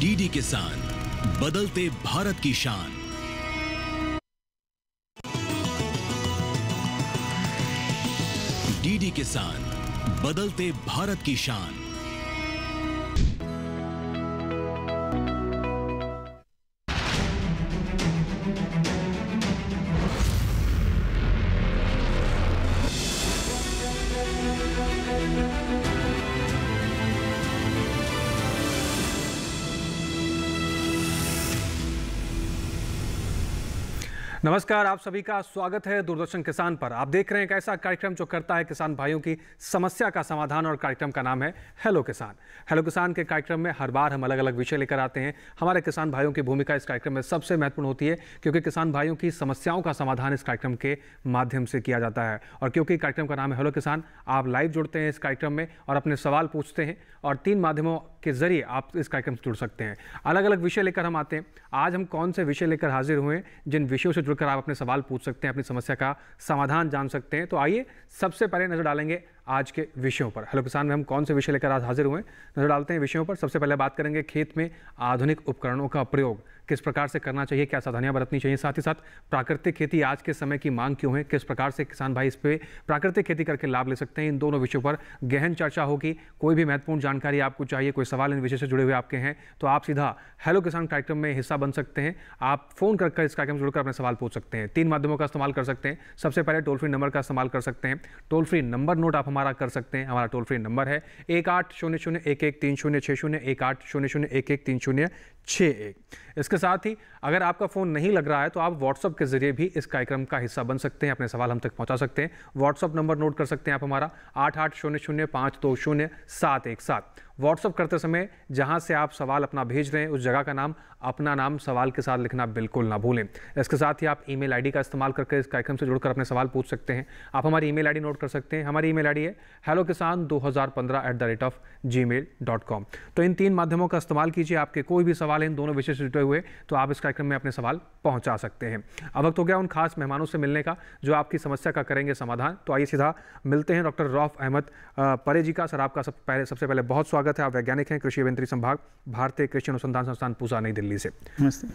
DD किसान, बदलते भारत की शान। डीडी किसान, बदलते भारत की शान। नमस्कार, आप सभी का स्वागत है दूरदर्शन किसान पर। आप देख रहे हैं एक ऐसा कार्यक्रम जो करता है किसान भाइयों की समस्या का समाधान, और कार्यक्रम का नाम है हेलो किसान। हेलो किसान के कार्यक्रम में हर बार हम अलग अलग विषय लेकर आते हैं। हमारे किसान भाइयों की भूमिका इस कार्यक्रम में सबसे महत्वपूर्ण होती है, क्योंकि किसान भाइयों की समस्याओं का समाधान इस कार्यक्रम के माध्यम से किया जाता है। और क्योंकि कार्यक्रम का नाम है हेलो किसान, आप लाइव जुड़ते हैं इस कार्यक्रम में और अपने सवाल पूछते हैं, और 3 माध्यमों के जरिए आप इस कार्यक्रम से जुड़ सकते हैं। अलग अलग विषय लेकर हम आते हैं। आज हम कौन से विषय लेकर हाजिर हुए हैं, जिन विषयों से जुड़कर आप अपने सवाल पूछ सकते हैं, अपनी समस्या का समाधान जान सकते हैं। तो आइए सबसे पहले नजर डालेंगे आज के विषयों पर। हेलो किसान में हम कौन से विषय लेकर आज हाजिर हुए, नजर डालते हैं विषयों पर। सबसे पहले बात करेंगे खेत में आधुनिक उपकरणों का प्रयोग किस प्रकार से करना चाहिए, क्या सावधानियां बरतनी चाहिए। साथ ही साथ प्राकृतिक खेती आज के समय की मांग क्यों है, किस प्रकार से किसान भाई इस पे प्राकृतिक खेती करके लाभ ले सकते हैं। इन दोनों विषयों पर गहन चर्चा होगी। कोई भी महत्वपूर्ण जानकारी आपको चाहिए, कोई सवाल इन विषय से जुड़े हुए आपके हैं, तो आप सीधा हेलो किसान कार्यक्रम में हिस्सा बन सकते हैं। आप फोन कर इस कार्यक्रम से जुड़कर अपने सवाल पूछ सकते हैं। 3 माध्यमों का इस्तेमाल कर सकते हैं। सबसे पहले टोल फ्री नंबर का इस्तेमाल कर सकते हैं। टोल फ्री नंबर नोट आप हमारा कर सकते हैं। हमारा टोल फ्री नंबर है 1800113060, 1800113061। इसके साथ ही अगर आपका फ़ोन नहीं लग रहा है तो आप व्हाट्सअप के जरिए भी इस कार्यक्रम का हिस्सा बन सकते हैं, अपने सवाल हम तक पहुंचा सकते हैं। व्हाट्सअप नंबर नोट कर सकते हैं आप हमारा 8800520717। व्हाट्सअप करते समय जहां से आप सवाल अपना भेज रहे हैं उस जगह का नाम, अपना नाम सवाल के साथ लिखना बिल्कुल ना भूलें। इसके साथ ही आप ईमेल आईडी का इस्तेमाल करके इस कार्यक्रम से जुड़कर अपने सवाल पूछ सकते हैं। आप हमारी ईमेल आईडी नोट कर सकते हैं। हमारी ईमेल आईडी है hellokisan2015@gmail.com। तो इन 3 माध्यमों का इस्तेमाल कीजिए। आपके कोई भी सवाल इन दोनों विषय से जुड़े हुए तो आप इस कार्यक्रम में अपने सवाल पहुंचा सकते हैं। अब वक्त हो गया उन खास मेहमानों से मिलने का जो आपकी समस्या का करेंगे समाधान। तो आइए सीधा मिलते हैं डॉक्टर रऊफ अहमद परे जी का। सर, आपका सबसे पहले बहुत स्वागत है। आप वैज्ञानिक हैं, कृषि अभियंत्रिकी संभाग, भारतीय कृषि अनुसंधान संस्थान पूसा, नई दिल्ली से। नमस्ते।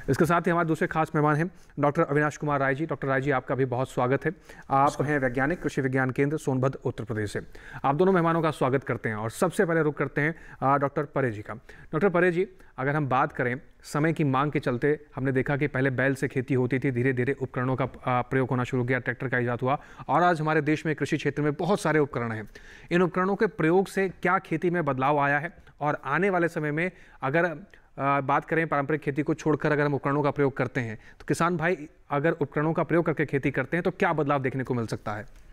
इसके साथ ही हमारे दूसरे खास मेहमान हैं डॉक्टर अविनाश कुमार राय जी। डॉक्टर राय जी, आपका भी बहुत स्वागत है। आप हैं वैज्ञानिक, कृषि विज्ञान केंद्र, सोनभद्र, उत्तर प्रदेश से। आप दोनों मेहमानों का स्वागत करते हैं। और सबसे पहले रुख करते हैं डॉक्टर परे जी का। डॉक्टर परे जी, अगर हम बात करें समय की मांग के चलते, हमने देखा कि पहले बैल से खेती होती थी, धीरे धीरे उपकरणों का प्रयोग होना शुरू किया, ट्रैक्टर का इजाद हुआ, और आज हमारे देश में कृषि क्षेत्र में बहुत सारे उपकरण हैं। इन उपकरणों के प्रयोग से क्या खेती में बदलाव आया है, और आने वाले समय में अगर बात करें पारंपरिक खेती को छोड़कर अगर हम उपकरणों का प्रयोग करते हैं, तो किसान भाई अगर उपकरणों का प्रयोग करके खेती करते हैं तो क्या बदलाव देखने को मिल सकता है?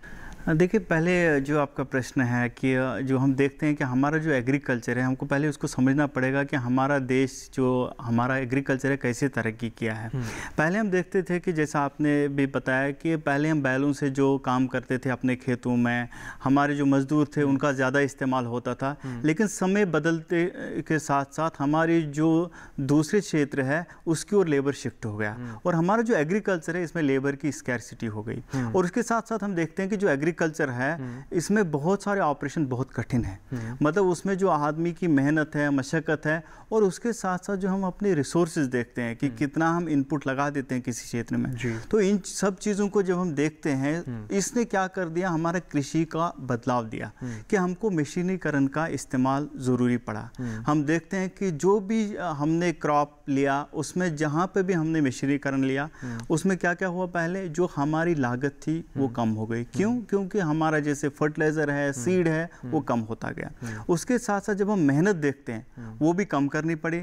देखिए, पहले जो आपका प्रश्न है कि जो हम देखते हैं कि हमारा जो एग्रीकल्चर है, हमको पहले उसको समझना पड़ेगा कि हमारा देश जो हमारा एग्रीकल्चर है कैसे तरक्की किया है। पहले हम देखते थे कि जैसा आपने भी बताया कि पहले हम बैलों से जो काम करते थे अपने खेतों में, हमारे जो मजदूर थे उनका ज़्यादा इस्तेमाल होता था। लेकिन समय बदलते के साथ साथ हमारी जो दूसरे क्षेत्र है उसकी ओर लेबर शिफ्ट हो गया, और हमारा जो एग्रीकल्चर है इसमें लेबर की स्कैरसिटी हो गई। और उसके साथ साथ हम देखते हैं कि जो कल्चर है इसमें बहुत सारे ऑपरेशन बहुत कठिन है। मतलब उसमें जो आदमी की मेहनत है, मशक्कत है, और उसके साथ साथ जो हम अपने रिसोर्सेज देखते हैं कि कितना हम इनपुट लगा देते हैं किसी क्षेत्र में, तो इन सब चीज़ों को जब हम देखते हैं, इसने क्या कर दिया, हमारे कृषि का बदलाव दिया कि हमको मशीनीकरण का इस्तेमाल ज़रूरी पड़ा। हम देखते हैं कि जो भी हमने क्रॉप लिया उसमें जहाँ पे भी हमने मशीनीकरण लिया उसमें क्या क्या हुआ, पहले जो हमारी लागत थी वो कम हो गई। क्योंकि हमारा जैसे फर्टिलाइजर है, सीड है, वो कम होता गया। उसके साथ साथ जब हम मेहनत देखते हैं वो भी कम करनी पड़ी।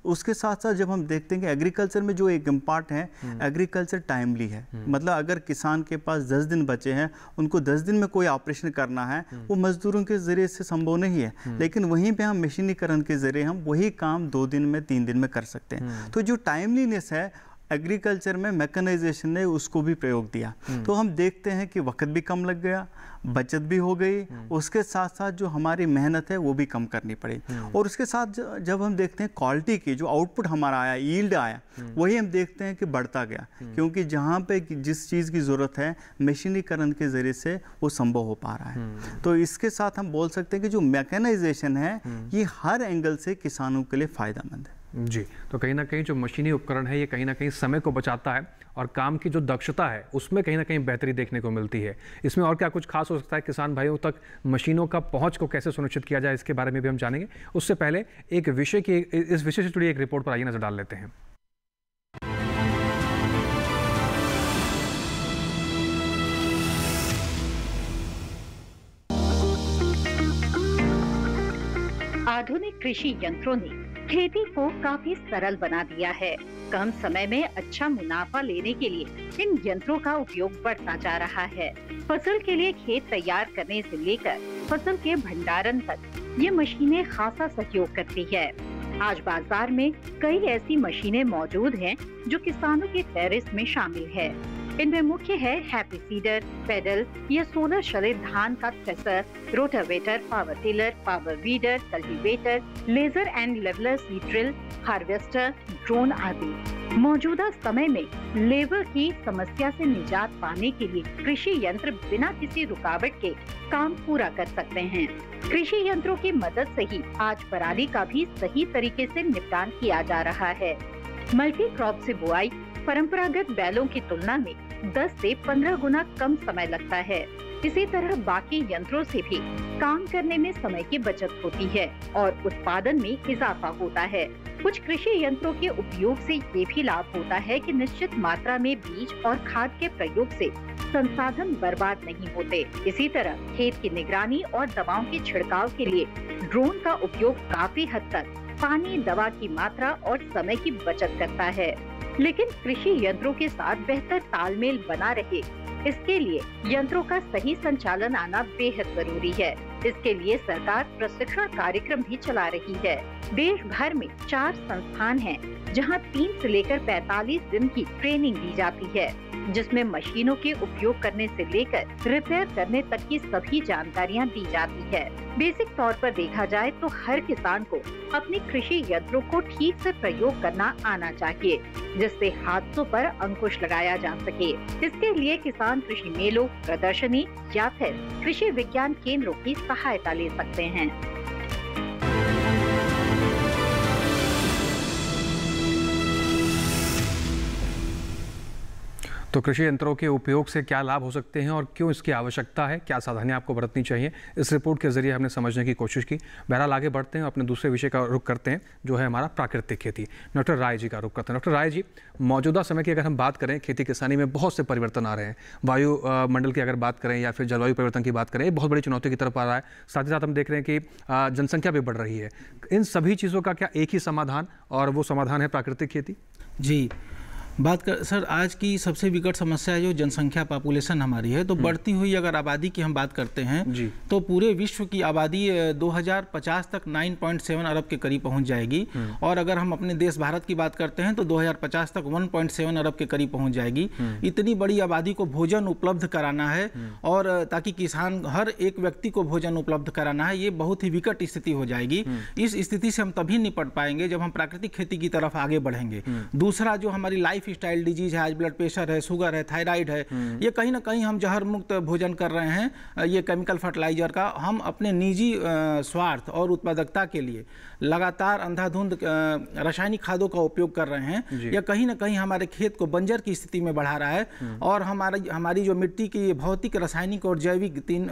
उसके साथ साथ जब हम देखते हैं कि एग्रीकल्चर में जो एक इम्पार्ट है, एग्रीकल्चर टाइमली है। मतलब अगर किसान के पास 10 दिन बचे हैं, उनको 10 दिन में कोई ऑपरेशन करना है, वो मजदूरों के जरिए से संभव नहीं है। लेकिन वहीं पे हम मशीनीकरण के जरिए हम वही काम 2 दिन में, 3 दिन में कर सकते हैं। तो जो टाइमलीनेस है एग्रीकल्चर में मैकेनाइजेशन ने उसको भी प्रयोग दिया। तो हम देखते हैं कि वक्त भी कम लग गया, बचत भी हो गई, उसके साथ साथ जो हमारी मेहनत है वो भी कम करनी पड़ी। और उसके साथ जब हम देखते हैं क्वालिटी की जो आउटपुट हमारा आया, यील्ड आया, वही हम देखते हैं कि बढ़ता गया, क्योंकि जहाँ पे जिस चीज़ की ज़रूरत है मशीनीकरण के ज़रिए से वो संभव हो पा रहा है। तो इसके साथ हम बोल सकते हैं कि जो मैकेनाइजेशन है ये हर एंगल से किसानों के लिए फ़ायदेमंद है। जी, तो कहीं ना कहीं जो मशीनी उपकरण है ये कहीं ना कहीं समय को बचाता है और काम की जो दक्षता है उसमें कहीं ना कहीं बेहतरी देखने को मिलती है। इसमें और क्या कुछ खास हो सकता है? किसान भाइयों तक मशीनों का पहुंच को कैसे सुनिश्चित किया जाए, इसके बारे में भी हम जानेंगे। उससे पहले एक विषय की, इस विषय से जुड़ी एक रिपोर्ट पर आइए नजर डाल लेते हैं। आधुनिक कृषि यंत्रों ने खेती को काफी सरल बना दिया है। कम समय में अच्छा मुनाफा लेने के लिए इन यंत्रों का उपयोग बढ़ता जा रहा है। फसल के लिए खेत तैयार करने से लेकर फसल के भंडारण तक ये मशीनें खासा सहयोग करती है। आज बाजार में कई ऐसी मशीनें मौजूद हैं जो किसानों के टेरेस में शामिल है। इनमें मुख्य है हैप्पी सीडर, पेडल या सोलर चलित धान का thresher, rotavator, power tiller, power weeder, cultivator, laser and leveler, seed drill, harvester, drone आदि। मौजूदा समय में लेबर की समस्या से निजात पाने के लिए कृषि यंत्र बिना किसी रुकावट के काम पूरा कर सकते हैं। कृषि यंत्रों की मदद से ही आज पराली का भी सही तरीके से निपटान किया जा रहा है। मल्टी क्रॉप से बुआई परंपरागत बैलों की तुलना में 10 से 15 गुना कम समय लगता है। इसी तरह बाकी यंत्रों से भी काम करने में समय की बचत होती है और उत्पादन में इजाफा होता है। कुछ कृषि यंत्रों के उपयोग से ये भी लाभ होता है कि निश्चित मात्रा में बीज और खाद के प्रयोग से संसाधन बर्बाद नहीं होते। इसी तरह खेत की निगरानी और दवाओं के छिड़काव के लिए ड्रोन का उपयोग काफी हद तक पानी, दवा की मात्रा और समय की बचत करता है। लेकिन कृषि यंत्रों के साथ बेहतर तालमेल बना रहे, इसके लिए यंत्रों का सही संचालन आना बेहद जरूरी है। इसके लिए सरकार प्रशिक्षण कार्यक्रम भी चला रही है। देश भर में 4 संस्थान हैं, जहां 3 से लेकर 45 दिन की ट्रेनिंग दी जाती है, जिसमें मशीनों के उपयोग करने से लेकर रिपेयर करने तक की सभी जानकारियां दी जाती है। बेसिक तौर पर देखा जाए तो हर किसान को अपने कृषि यंत्रों को ठीक से प्रयोग करना आना चाहिए, जिससे हादसों पर अंकुश लगाया जा सके। इसके लिए किसान कृषि मेलों, प्रदर्शनी या फिर कृषि विज्ञान केंद्रों की सहायता ले सकते हैं। तो कृषि यंत्रों के उपयोग से क्या लाभ हो सकते हैं और क्यों इसकी आवश्यकता है, क्या सावधानियां आपको बरतनी चाहिए, इस रिपोर्ट के जरिए हमने समझने की कोशिश की। बहरहाल आगे बढ़ते हैं, अपने दूसरे विषय का रुख करते हैं, जो है हमारा प्राकृतिक खेती। डॉक्टर राय जी का रुख करते हैं। डॉक्टर राय जी, मौजूदा समय की अगर हम बात करें, खेती किसानी में बहुत से परिवर्तन आ रहे हैं। वायु मंडल की अगर बात करें या फिर जलवायु परिवर्तन की बात करें, बहुत बड़ी चुनौती की तरफ आ रहा है। साथ ही साथ हम देख रहे हैं कि जनसंख्या भी बढ़ रही है। इन सभी चीज़ों का क्या एक ही समाधान, और वो समाधान है प्राकृतिक खेती? जी, बात कर सर, आज की सबसे विकट समस्या है जो जनसंख्या, पॉपुलेशन हमारी है। तो बढ़ती हुई अगर आबादी की हम बात करते हैं तो पूरे विश्व की आबादी 2050 तक 9.7 अरब के करीब पहुंच जाएगी। और अगर हम अपने देश भारत की बात करते हैं तो 2050 तक 1.7 अरब के करीब पहुंच जाएगी। इतनी बड़ी आबादी को भोजन उपलब्ध कराना है, और ताकि किसान, हर एक व्यक्ति को भोजन उपलब्ध कराना है, ये बहुत ही विकट स्थिति हो जाएगी। इस स्थिति से हम तभी निपट पाएंगे जब हम प्राकृतिक खेती की तरफ आगे बढ़ेंगे। दूसरा, जो हमारी लाइफ स्टाइल डिजीज है, आज ब्लड प्रेशर है, शुगर है, थायराइड है, ये कहीं ना कहीं हम जहर मुक्त भोजन कर रहे हैं। ये केमिकल फर्टिलाइजर का हम अपने निजी स्वार्थ और उत्पादकता के लिए लगातार अंधाधुंध रासायनिक खादों का उपयोग कर रहे हैं। यह कहीं ना कहीं हमारे खेत को बंजर की स्थिति में बढ़ा रहा है, और हमारी जो मिट्टी की भौतिक, रासायनिक और जैविक 3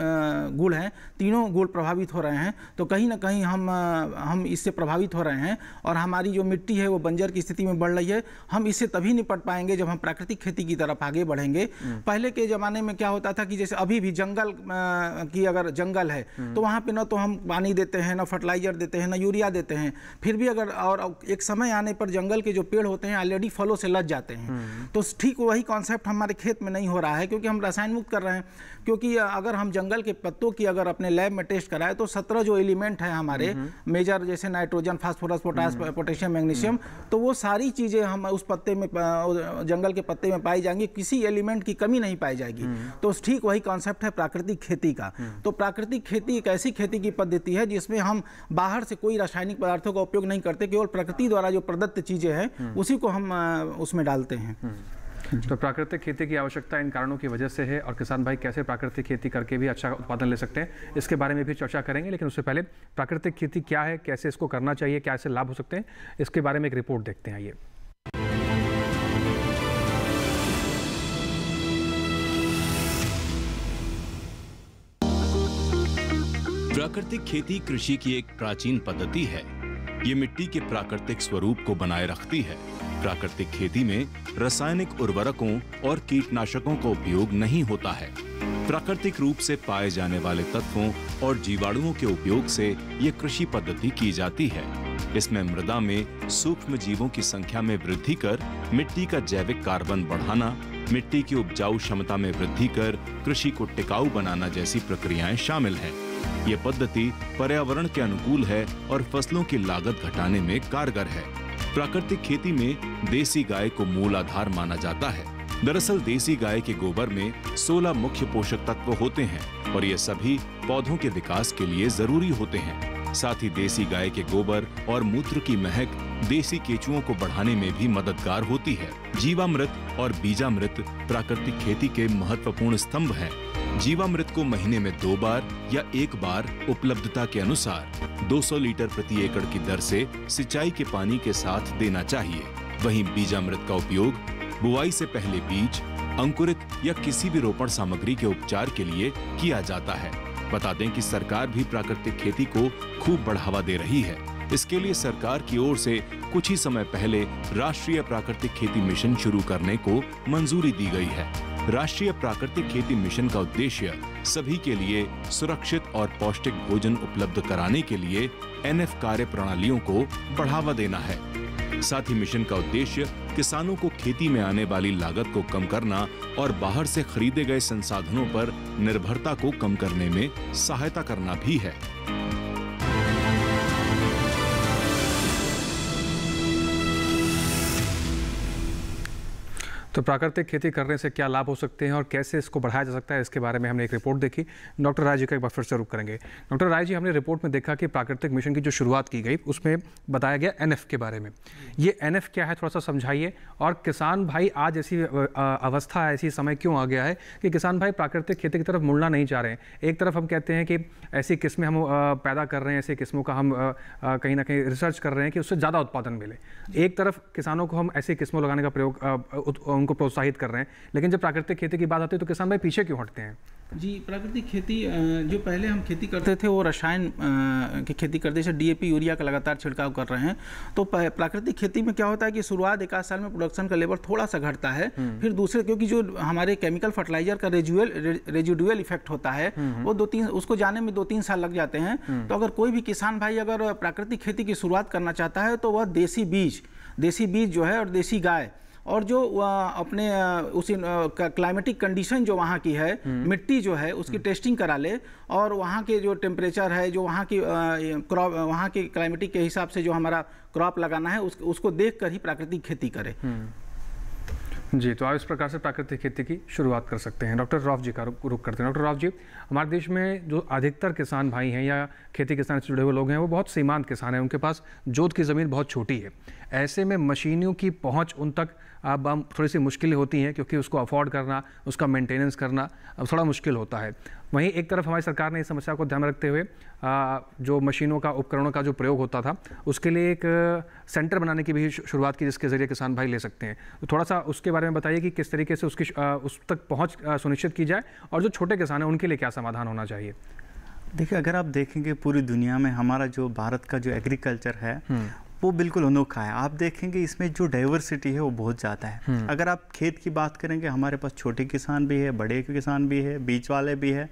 गुण हैं, तीनों गुण प्रभावित हो रहे हैं। तो कहीं ना कहीं हम इससे प्रभावित हो रहे हैं, और हमारी जो मिट्टी है वो बंजर की स्थिति में बढ़ रही है। हम इससे तभी निपट पाएंगे जब हम प्राकृतिक खेती की तरफ आगे बढ़ेंगे। पहले के ज़माने में क्या होता था कि जैसे अभी भी जंगल की, अगर जंगल है तो वहाँ पे ना तो हम पानी देते हैं, ना फर्टिलाइजर देते हैं, ना यूरिया देते हैं। फिर भी अगर, और एक समय आने पर जंगल के जो पेड़ होते हैं ऑलरेडी फलों से लद जाते हैं। तो ठीक वही कॉन्सेप्ट हमारे खेत में नहीं हो रहा है, क्योंकि हम रसायन मुक्त कर रहे हैं। क्योंकि अगर हम जंगल के पत्तों की अगर अपने लैब में टेस्ट कराएं तो 17 जो एलिमेंट हैं हमारे मेजर, जैसे nitrogen, phosphorus, potash, potassium, magnesium, तो वो सारी चीज़ें हम उस पत्ते में जंगल के पत्ते में पाई जाएंगी, किसी एलिमेंट की कमी नहीं पाई जाएगी। तो ठीक वही कॉन्सेप्ट है प्राकृतिक खेती का। तो प्राकृतिक खेती एक ऐसी खेती की पद्धति है जिसमें हम बाहर से कोई रासायनिक पदार्थों का उपयोग नहीं करते, केवल प्रकृति द्वारा जो प्रदत्त चीजें हैं उसी को हम उसमें डालते हैं। तो प्राकृतिक खेती की आवश्यकता इन कारणों की वजह से है और किसान भाई कैसे प्राकृतिक खेती करके भी अच्छा उत्पादन ले सकते हैं, इसके बारे में भी चर्चा करेंगे। लेकिन उससे पहले प्राकृतिक खेती क्या है, कैसे इसको करना चाहिए, क्या इससे लाभ हो सकते हैं, इसके बारे में एक रिपोर्ट देखते हैं। आइए। प्राकृतिक खेती कृषि की एक प्राचीन पद्धति है। ये मिट्टी के प्राकृतिक स्वरूप को बनाए रखती है। प्राकृतिक खेती में रासायनिक उर्वरकों और कीटनाशकों का उपयोग नहीं होता है। प्राकृतिक रूप से पाए जाने वाले तत्वों और जीवाणुओं के उपयोग से ये कृषि पद्धति की जाती है। इसमें मृदा में सूक्ष्म जीवों की संख्या में वृद्धि कर मिट्टी का जैविक कार्बन बढ़ाना, मिट्टी की उपजाऊ क्षमता में वृद्धि कर कृषि को टिकाऊ बनाना जैसी प्रक्रियाएं शामिल हैं। ये पद्धति पर्यावरण के अनुकूल है और फसलों की लागत घटाने में कारगर है। प्राकृतिक खेती में देसी गाय को मूल आधार माना जाता है। दरअसल देसी गाय के गोबर में 16 मुख्य पोषक तत्व होते हैं और ये सभी पौधों के विकास के लिए जरूरी होते हैं। साथ ही देसी गाय के गोबर और मूत्र की महक देसी केंचुओं को बढ़ाने में भी मददगार होती है। जीवामृत और बीजामृत प्राकृतिक खेती के महत्वपूर्ण स्तंभ हैं। जीवामृत को महीने में 2 बार या 1 बार उपलब्धता के अनुसार 200 लीटर प्रति एकड़ की दर से सिंचाई के पानी के साथ देना चाहिए। वहीं बीजामृत का उपयोग बुआई से पहले बीज, अंकुरित या किसी भी रोपण सामग्री के उपचार के लिए किया जाता है। बता दें कि सरकार भी प्राकृतिक खेती को खूब बढ़ावा दे रही है। इसके लिए सरकार की ओर से कुछ ही समय पहले राष्ट्रीय प्राकृतिक खेती मिशन शुरू करने को मंजूरी दी गई है। राष्ट्रीय प्राकृतिक खेती मिशन का उद्देश्य सभी के लिए सुरक्षित और पौष्टिक भोजन उपलब्ध कराने के लिए NF कार्य प्रणालियों को बढ़ावा देना है। साथ ही मिशन का उद्देश्य किसानों को खेती में आने वाली लागत को कम करना और बाहर से खरीदे गए संसाधनों पर निर्भरता को कम करने में सहायता करना भी है। तो प्राकृतिक खेती करने से क्या लाभ हो सकते हैं और कैसे इसको बढ़ाया जा सकता है, इसके बारे में हमने एक रिपोर्ट देखी। डॉक्टर राय जी का एक बार फिर से रुख करेंगे। डॉक्टर राय जी, हमने रिपोर्ट में देखा कि प्राकृतिक मिशन की जो शुरुआत की गई उसमें बताया गया NF के बारे में। ये NF क्या है, थोड़ा सा समझाइए। और किसान भाई आज ऐसी अवस्था, ऐसी समय क्यों आ गया है कि किसान भाई प्राकृतिक खेती की तरफ मुड़ना नहीं चाह रहे हैं। एक तरफ हम कहते हैं कि ऐसी किस्में हम पैदा कर रहे हैं, ऐसी किस्मों का हम कहीं ना कहीं रिसर्च कर रहे हैं कि उससे ज़्यादा उत्पादन मिले। एक तरफ किसानों को हम ऐसी किस्मों लगाने का प्रयोग उनको प्रोत्साहित कर रहे हैं, लेकिन जब प्राकृतिक खेती की बात आती है तो किसान भाई पीछे क्यों हटते हैं? जी, प्राकृतिक खेती जो पहले हम खेती करते थे वो रसायन की खेती करते, जैसे DAP यूरिया का लगातार छिड़काव कर रहे हैं। तो प्राकृतिक खेती में क्या होता है कि शुरुआत 1 आध साल में प्रोडक्शन का लेवल थोड़ा सा घटता है, फिर दूसरे, क्योंकि जो हमारे केमिकल फर्टिलाइजर का रेजिडुअल इफेक्ट होता है वो 2-3 उसको जाने में 2-3 साल लग जाते हैं। तो अगर कोई भी किसान भाई अगर प्राकृतिक खेती की शुरुआत करना चाहता है तो वह देसी बीज जो है और देसी गाय और जो अपने उसी क्लाइमेटिक कंडीशन जो वहाँ की है, मिट्टी जो है उसकी टेस्टिंग करा ले और वहाँ के जो टेम्परेचर है, जो वहाँ की क्रॉप, वहाँ के क्लाइमेटिक के हिसाब से जो हमारा क्रॉप लगाना है उसको देख कर ही प्राकृतिक खेती करे। जी, तो आप इस प्रकार से प्राकृतिक खेती की शुरुआत कर सकते हैं। डॉक्टर राव जी का रुख करते हैं। डॉक्टर राव जी, हमारे देश में जो अधिकतर किसान भाई हैं या खेती किसान से जुड़े हुए लोग हैं वो बहुत सीमांत किसान हैं, उनके पास जोत की ज़मीन बहुत छोटी है। ऐसे में मशीनों की पहुंच उन तक अब हम थोड़ी सी मुश्किलें होती हैं, क्योंकि उसको अफोर्ड करना, उसका मेंटेनेंस करना अब थोड़ा मुश्किल होता है। वहीं एक तरफ हमारी सरकार ने इस समस्या को ध्यान में रखते हुए जो मशीनों का, उपकरणों का जो प्रयोग होता था उसके लिए एक सेंटर बनाने की भी शुरुआत की, जिसके ज़रिए किसान भाई ले सकते हैं। तो थोड़ा सा उसके बारे में बताइए कि किस तरीके से उस तक पहुँच सुनिश्चित की जाए और जो छोटे किसान हैं उनके लिए क्या समाधान होना चाहिए। देखिए, अगर आप देखेंगे पूरी दुनिया में हमारा जो भारत का जो एग्रीकल्चर है वो बिल्कुल अनोखा है। आप देखेंगे इसमें जो डाइवर्सिटी है वो बहुत ज़्यादा है। अगर आप खेत की बात करेंगे, हमारे पास छोटे किसान भी है, बड़े किसान भी है, बीच वाले भी है।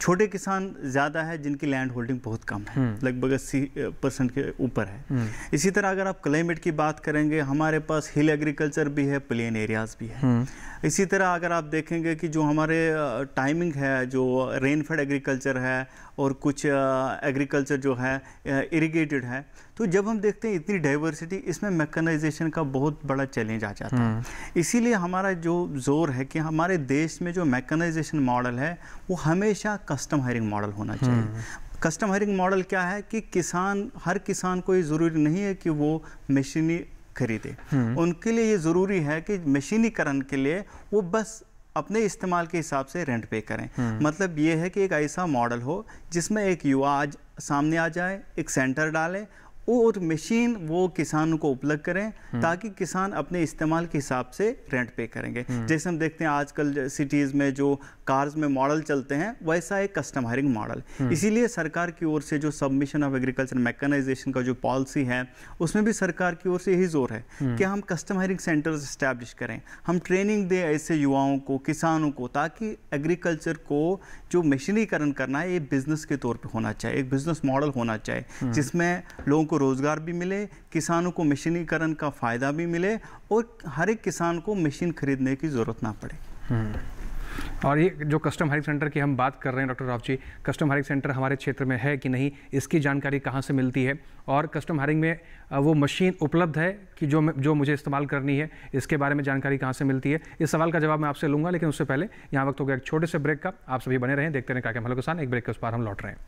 छोटे किसान ज़्यादा है जिनकी लैंड होल्डिंग बहुत कम है, लगभग 80% के ऊपर है। इसी तरह अगर आप क्लाइमेट की बात करेंगे, हमारे पास हिल एग्रीकल्चर भी है, प्लेन एरियाज़ भी है। इसी तरह अगर आप देखेंगे कि जो हमारे टाइमिंग है, जो रेनफेड एग्रीकल्चर है और कुछ एग्रीकल्चर जो है इरिगेटेड है। तो जब हम देखते हैं इतनी डाइवर्सिटी, इसमें मैकेनाइजेशन का बहुत बड़ा चैलेंज आ जाता है। इसीलिए हमारा जो जोर है कि हमारे देश में जो मैकेनाइजेशन मॉडल है वो हमेशा कस्टम हायरिंग मॉडल होना चाहिए। कस्टम हायरिंग मॉडल क्या है कि हर किसान को ये ज़रूरी नहीं है कि वो मशीनी खरीदे। उनके लिए ये ज़रूरी है कि मशीनीकरण के लिए वो बस अपने इस्तेमाल के हिसाब से रेंट पे करें। मतलब ये है कि एक ऐसा मॉडल हो जिसमें एक युवा आज सामने आ जाए, एक सेंटर डालें और मशीन वो किसानों को उपलब्ध करें ताकि किसान अपने इस्तेमाल के हिसाब से रेंट पे करेंगे। जैसे हम देखते हैं आजकल सिटीज़ में जो कार्स में मॉडल चलते हैं वैसा एक कस्टम हायरिंग मॉडल। इसीलिए सरकार की ओर से जो सबमिशन ऑफ एग्रीकल्चर मैकेनाइजेशन का जो पॉलिसी है उसमें भी सरकार की ओर से यही जोर है कि हम कस्टम हायरिंग सेंटर्स इस्टेब्लिश करें, हम ट्रेनिंग दें ऐसे युवाओं को, किसानों को, ताकि एग्रीकल्चर को जो मशीनीकरण करना है ये बिजनेस के तौर पर होना चाहिए, एक बिजनेस मॉडल होना चाहिए जिसमें लोगों को रोजगार भी मिले, किसानों को मशीनीकरण का फायदा भी मिले और हर एक किसान को मशीन खरीदने की जरूरत ना पड़े। और ये जो कस्टम हायरिंग सेंटर की हम बात कर रहे हैं doctor Rao ji, custom hiring centre हमारे क्षेत्र में है कि नहीं, इसकी जानकारी कहाँ से मिलती है और कस्टम हायरिंग में वो मशीन उपलब्ध है कि जो मुझे इस्तेमाल करनी है, इसके बारे में जानकारी कहाँ से मिलती है? इस सवाल का जवाब मैं आपसे लूँगा, लेकिन उससे पहले यहाँ वक्त हो गया एक छोटे से ब्रेक का। आप सभी बने रहें, देखते रहें कार्यक्रम हेलो किसान। एक ब्रेक के उस पार हम लौट रहे हैं।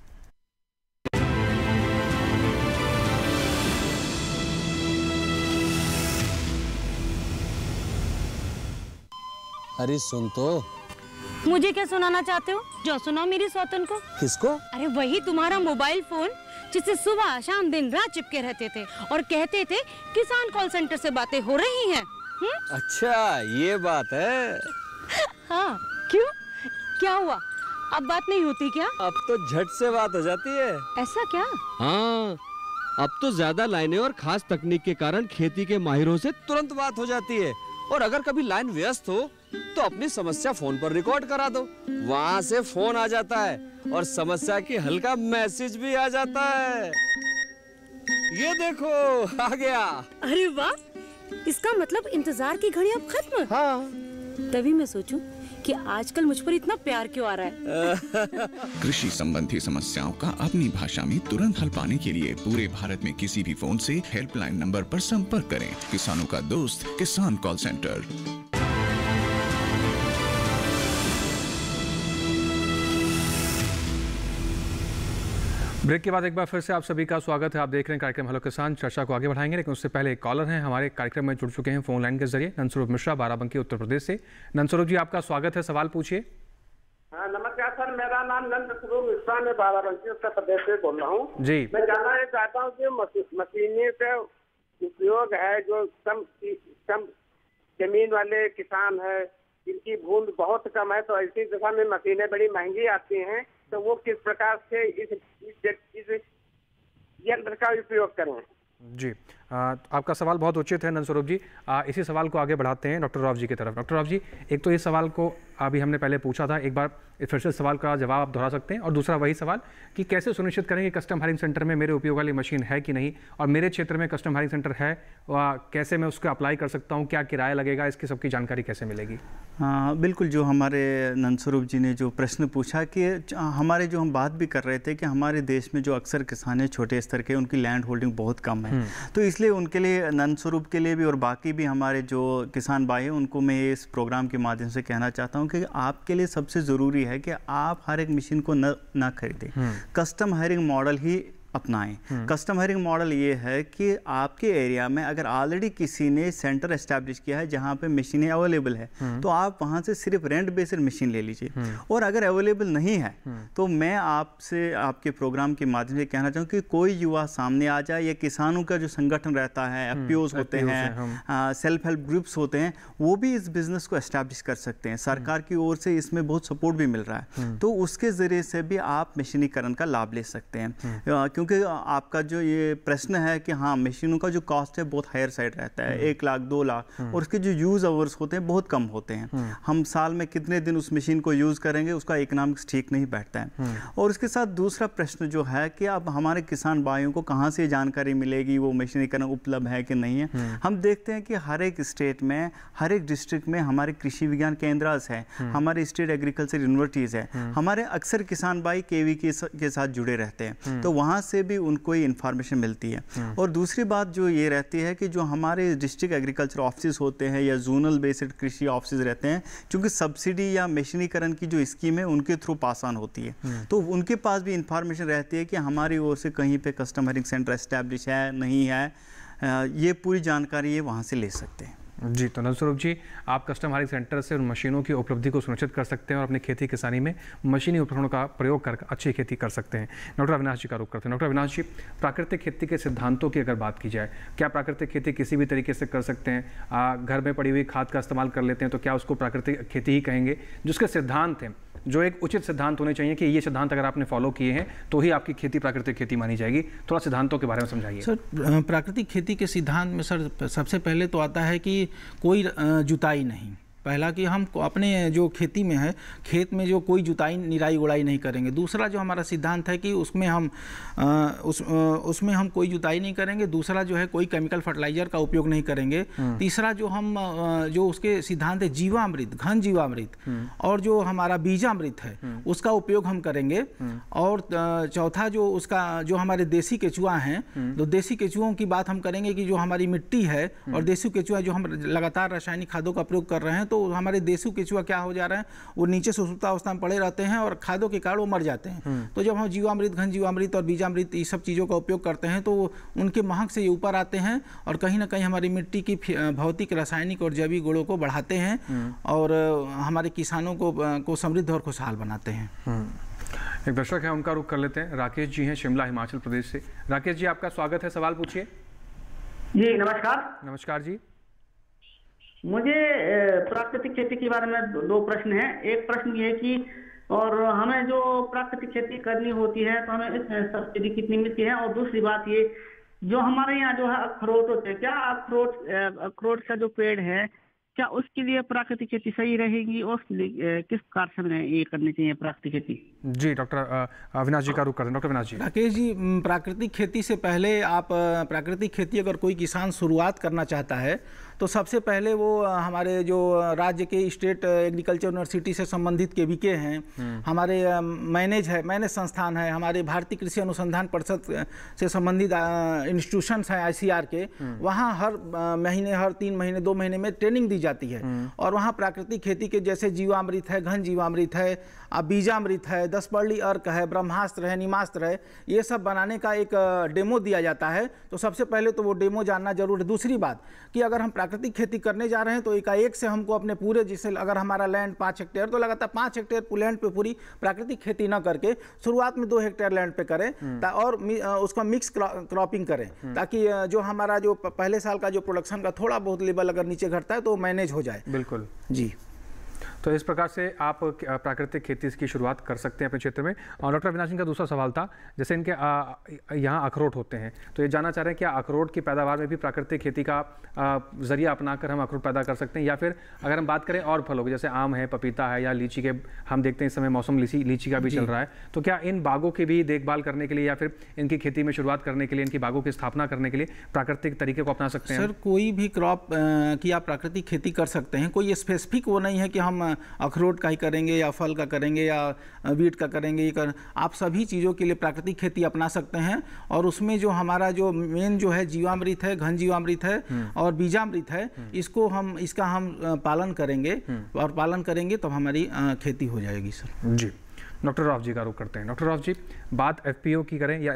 अरे सुन तो। मुझे क्या सुनाना चाहते हो? जो सुनाओ मेरी सौतन को। किसको? अरे वही तुम्हारा मोबाइल फोन जिससे सुबह शाम दिन रात चिपके रहते थे और कहते थे किसान कॉल सेंटर से बातें हो रही हैं। अच्छा ये बात है। हाँ क्यों, क्या हुआ? अब बात नहीं होती क्या? अब तो झट से बात हो जाती है। ऐसा क्या? हाँ, अब तो ज्यादा लाइनें और खास तकनीक के कारण खेती के माहिरों से तुरंत बात हो जाती है। और अगर कभी लाइन व्यस्त हो तो अपनी समस्या फोन पर रिकॉर्ड करा दो, वहाँ से फोन आ जाता है और समस्या की हल का मैसेज भी आ जाता है। ये देखो आ गया। अरे वाह, इसका मतलब इंतजार की घड़ी अब खत्म। हाँ। तभी मैं सोचूं कि आजकल मुझ पर इतना प्यार क्यों आ रहा है। कृषि संबंधी समस्याओं का अपनी भाषा में तुरंत हल पाने के लिए पूरे भारत में किसी भी फोन से हेल्पलाइन नंबर पर संपर्क करें। किसानों का दोस्त किसान कॉल सेंटर। ब्रेक के बाद एक बार फिर से आप सभी का स्वागत है। आप देख रहे हैं कार्यक्रम हेलो किसान। चर्चा को आगे बढ़ाएंगे, लेकिन उससे पहले एक कॉलर हैं हमारे कार्यक्रम में जुड़ चुके हैं फोन लाइन के जरिए। नंदस्वरूप मिश्रा, बाराबंकी, उत्तर प्रदेश से। नंदस्वरूप जी, आपका स्वागत है, सवाल पूछिए। हाँ नमस्कार सर, मेरा नाम नंदस्वरूप मिश्रा, मैं बाराबंकी उत्तर प्रदेश से बोल रहा हूँ जी। मैं जानना ये चाहता हूँ कि मशीनें का उपयोग है जो कम जमीन वाले किसान है जिनकी बूंद बहुत कम है, तो ऐसी दशा में मशीनें बड़ी महंगी आती हैं, तो वो किस प्रकार से इस यंत्र का उपयोग करें? जी, आपका सवाल बहुत उचित है नंदस्वरूप जी। इसी सवाल को आगे बढ़ाते हैं डॉक्टर राव जी की तरफ। डॉक्टर राव जी, एक तो इस सवाल को अभी हमने पहले पूछा था, एक बार फिर से सवाल का जवाब आप दोहरा सकते हैं, और दूसरा वही सवाल कि कैसे सुनिश्चित करें कि कस्टम हायरिंग सेंटर में मेरे उपयोग वाली मशीन है कि नहीं, और मेरे क्षेत्र में कस्टम हायरिंग सेंटर है, कैसे मैं उसको अप्लाई कर सकता हूँ, क्या किराया लगेगा, इसकी सबकी जानकारी कैसे मिलेगी? हाँ बिल्कुल, जो हमारे नंदस्वरूप जी ने जो प्रश्न पूछा कि हमारे जो हम बात भी कर रहे थे कि हमारे देश में जो अक्सर किसान हैं छोटे स्तर के, उनकी लैंड होल्डिंग बहुत कम है, तो इसलिए उनके लिए, नंदस्वरूप के लिए भी और बाकी भी हमारे जो किसान भाई हैं उनको मैं इस प्रोग्राम के माध्यम से कहना चाहता हूं कि आपके लिए सबसे ज़रूरी है कि आप हर एक मशीन को ना खरीदें, कस्टम हायरिंग मॉडल ही अपनाएं। कस्टम हायरिंग मॉडल ये है कि आपके एरिया में अगर ऑलरेडी किसी ने सेंटर एस्टैब्लिश किया है जहाँ पे मशीनें अवेलेबल है, तो आप वहाँ से सिर्फ रेंट बेस्ड मशीन ले लीजिए, और अगर अवेलेबल नहीं है तो मैं आपसे आपके प्रोग्राम के माध्यम से कहना चाहूँ कि कोई युवा सामने आ जाए, या किसानों का जो संगठन रहता है, एफपीओज होते हैं, सेल्फ हेल्प ग्रुप्स होते हैं, वो भी इस बिजनेस को एस्टैब्लिश कर सकते हैं। सरकार की ओर से इसमें बहुत सपोर्ट भी मिल रहा है, तो उसके ज़रिए से भी आप मशीनीकरण का लाभ ले सकते हैं, क्योंकि आपका जो ये प्रश्न है कि हाँ मशीनों का जो कॉस्ट है बहुत हायर साइड रहता है, 1 लाख 2 लाख, और उसके जो यूज़ आवर्स होते हैं बहुत कम होते हैं। हम साल में कितने दिन उस मशीन को यूज़ करेंगे उसका इकोनॉमिक्स ठीक नहीं बैठता है। और उसके साथ दूसरा प्रश्न जो है कि अब हमारे किसान भाइयों को कहाँ से जानकारी मिलेगी वो मशीनीकरण उपलब्ध है कि नहीं है। हम देखते हैं कि हर एक स्टेट में, हर एक डिस्ट्रिक्ट में हमारे कृषि विज्ञान केंद्र है, हमारे स्टेट एग्रीकल्चर यूनिवर्सिटीज़ है, हमारे अक्सर किसान भाई केवी के साथ जुड़े रहते हैं, तो वहाँ से भी उनको ये इन्फॉर्मेशन मिलती है। और दूसरी बात जो ये रहती है कि जो हमारे डिस्ट्रिक्ट एग्रीकल्चर ऑफिस होते हैं या जोनल बेस्ड कृषि ऑफिस रहते हैं, क्योंकि सब्सिडी या मशीनीकरण की जो स्कीम है उनके थ्रू पास ऑन होती है, तो उनके पास भी इंफॉर्मेशन रहती है कि हमारी ओर से कहीं पे कस्टमरिंग सेंटर एस्टैब्लिश है नहीं है, ये पूरी जानकारी ये वहाँ से ले सकते हैं। जी, तो नंदस्वरूप जी, आप कस्टम हायरिंग सेंटर से उन मशीनों की उपलब्धि को सुनिश्चित कर सकते हैं और अपनी खेती किसानी में मशीनी उपकरणों का प्रयोग कर अच्छी खेती कर सकते हैं। डॉक्टर अविनाश जी का रुख करते हैं। डॉक्टर अविनाश जी, प्राकृतिक खेती के सिद्धांतों की अगर बात की जाए, क्या प्राकृतिक खेती किसी भी तरीके से कर सकते हैं? घर में पड़ी हुई खाद का इस्तेमाल कर लेते हैं तो क्या उसको प्राकृतिक खेती ही कहेंगे? जिसके सिद्धांत हैं, जो एक उचित सिद्धांत होने चाहिए कि ये सिद्धांत अगर आपने फॉलो किए हैं तो ही आपकी खेती प्राकृतिक खेती मानी जाएगी, थोड़ा सिद्धांतों के बारे में समझाइए। सर, प्राकृतिक खेती के सिद्धांत में सर सबसे पहले तो आता है कि कोई जुताई नहीं। पहला कि हम अपने जो खेती में है, खेत में जो कोई जुताई निराई गुड़ाई नहीं करेंगे। दूसरा जो हमारा सिद्धांत है कि उसमें हम कोई जुताई नहीं करेंगे। दूसरा जो है कोई केमिकल फर्टिलाइजर का उपयोग नहीं करेंगे। तीसरा जो हम जो उसके सिद्धांत है जीवामृत, घन जीवामृत और जो हमारा बीजामृत है उसका उपयोग हम करेंगे। और चौथा जो उसका जो हमारे देसी केचुआ हैं, तो देसी केचुओं की बात हम करेंगे कि जो हमारी मिट्टी है और देसी केचुआ जो हम लगातार रासायनिक खादों का प्रयोग कर रहे हैं, तो हमारे देसी केचुआ क्या हो जा रहे हैं, वो नीचे से सुप्तावस्था में पड़े रहते हैं और खादों के कारण वो मर जाते हैं। तो जब हम जीवामृत, घन जीवामृत और बीजामृत ये सब चीज़ों का उपयोग करते हैं तो उनके महक से ये ऊपर आते हैं और कहीं ना कहीं हमारी मिट्टी की भौतिक, रासायनिक और जैविक गुणों को बढ़ाते हैं और हमारे किसानों को समृद्ध और खुशहाल बनाते हैं। एक दर्शक है, उनका रुख कर लेते हैं। राकेश जी हैं शिमला, हिमाचल प्रदेश से। राकेश जी, आपका स्वागत है, सवाल पूछिए। जी नमस्कार। नमस्कार जी। मुझे प्राकृतिक खेती के बारे में 2 प्रश्न हैं। एक प्रश्न ये है कि और हमें जो प्राकृतिक खेती करनी होती है तो हमें इसमें सब्सिडी कितनी मिलती है? और दूसरी बात ये, जो हमारे यहाँ जो है अखरोट होते हैं, क्या अखरोट का जो पेड़ है, क्या उसके लिए प्राकृतिक खेती सही रहेगी और उसके लिए किस प्रकार से हमें ये करनी चाहिए प्राकृतिक खेती? जी, डॉक्टर अविनाश जी का रुख करते हैं। डॉक्टर अविनाश जी। राकेश जी, प्राकृतिक खेती से पहले आप प्राकृतिक खेती अगर कोई किसान शुरुआत करना चाहता है तो सबसे पहले वो हमारे जो राज्य के स्टेट एग्रीकल्चर यूनिवर्सिटी से संबंधित केवीके हैं, हमारे मैनेज संस्थान है, हमारे भारतीय कृषि अनुसंधान परिषद से संबंधित इंस्टीट्यूशंस हैं ICR के, वहाँ हर महीने, हर 3 महीने 2 महीने में ट्रेनिंग दी जाती है। और वहाँ प्राकृतिक खेती के जैसे जीवामृत है, घन जीवामृत है, बीजामृत है, 10 पर्ली अर्क है, ब्रह्मास्त्र है, निमास्त्र है, ये सब बनाने का एक डेमो दिया जाता है। तो सबसे पहले तो वो डेमो जानना जरूर है। दूसरी बात कि अगर हम प्राकृतिक खेती करने जा रहे हैं तो एकाएक से हमको अपने पूरे, जैसे अगर हमारा लैंड 5 हेक्टेयर, तो लगातार 5 हेक्टेयर लैंड पे पूरी प्राकृतिक खेती ना करके शुरुआत में 2 हेक्टेयर लैंड पे करें और उसका मिक्स क्रॉपिंग करें, ताकि जो हमारा जो पहले साल का जो प्रोडक्शन का थोड़ा बहुत लेवल अगर नीचे घटता है तो मैनेज हो जाए। बिल्कुल जी। तो इस प्रकार से आप प्राकृतिक खेती की शुरुआत कर सकते हैं अपने क्षेत्र में। और डॉक्टर अविनाश जी का दूसरा सवाल था, जैसे इनके यहाँ अखरोट होते हैं, तो ये जानना चाह रहे हैं क्या अखरोट की पैदावार में भी प्राकृतिक खेती का जरिया अपनाकर हम अखरोट पैदा कर सकते हैं, या फिर अगर हम बात करें और फलों की, जैसे आम है, पपीता है या लीची के, हम देखते हैं इस समय मौसम लीची का भी चल रहा है, तो क्या इन बागों की भी देखभाल करने के लिए या फिर इनकी खेती में शुरुआत करने के लिए, इनकी बागों की स्थापना करने के लिए प्राकृतिक तरीके को अपना सकते हैं? सर, कोई भी क्रॉप की आप प्राकृतिक खेती कर सकते हैं। कोई स्पेसिफिक वो नहीं है कि हम अखरोट का ही करेंगे या फल का करेंगे या वीट का करेंगे, आप सभी चीज़ों के लिए प्राकृतिक खेती अपना सकते हैं। और उसमें जो हमारा जो मेन जो है जीवामृत है, घन जीवामृत है और बीजामृत है, इसका हम पालन करेंगे और पालन करेंगे तब हमारी खेती हो जाएगी। सर जी, डॉक्टर राव जी का रुख करते हैं। डॉक्टर राव जी, बात FPO की करें या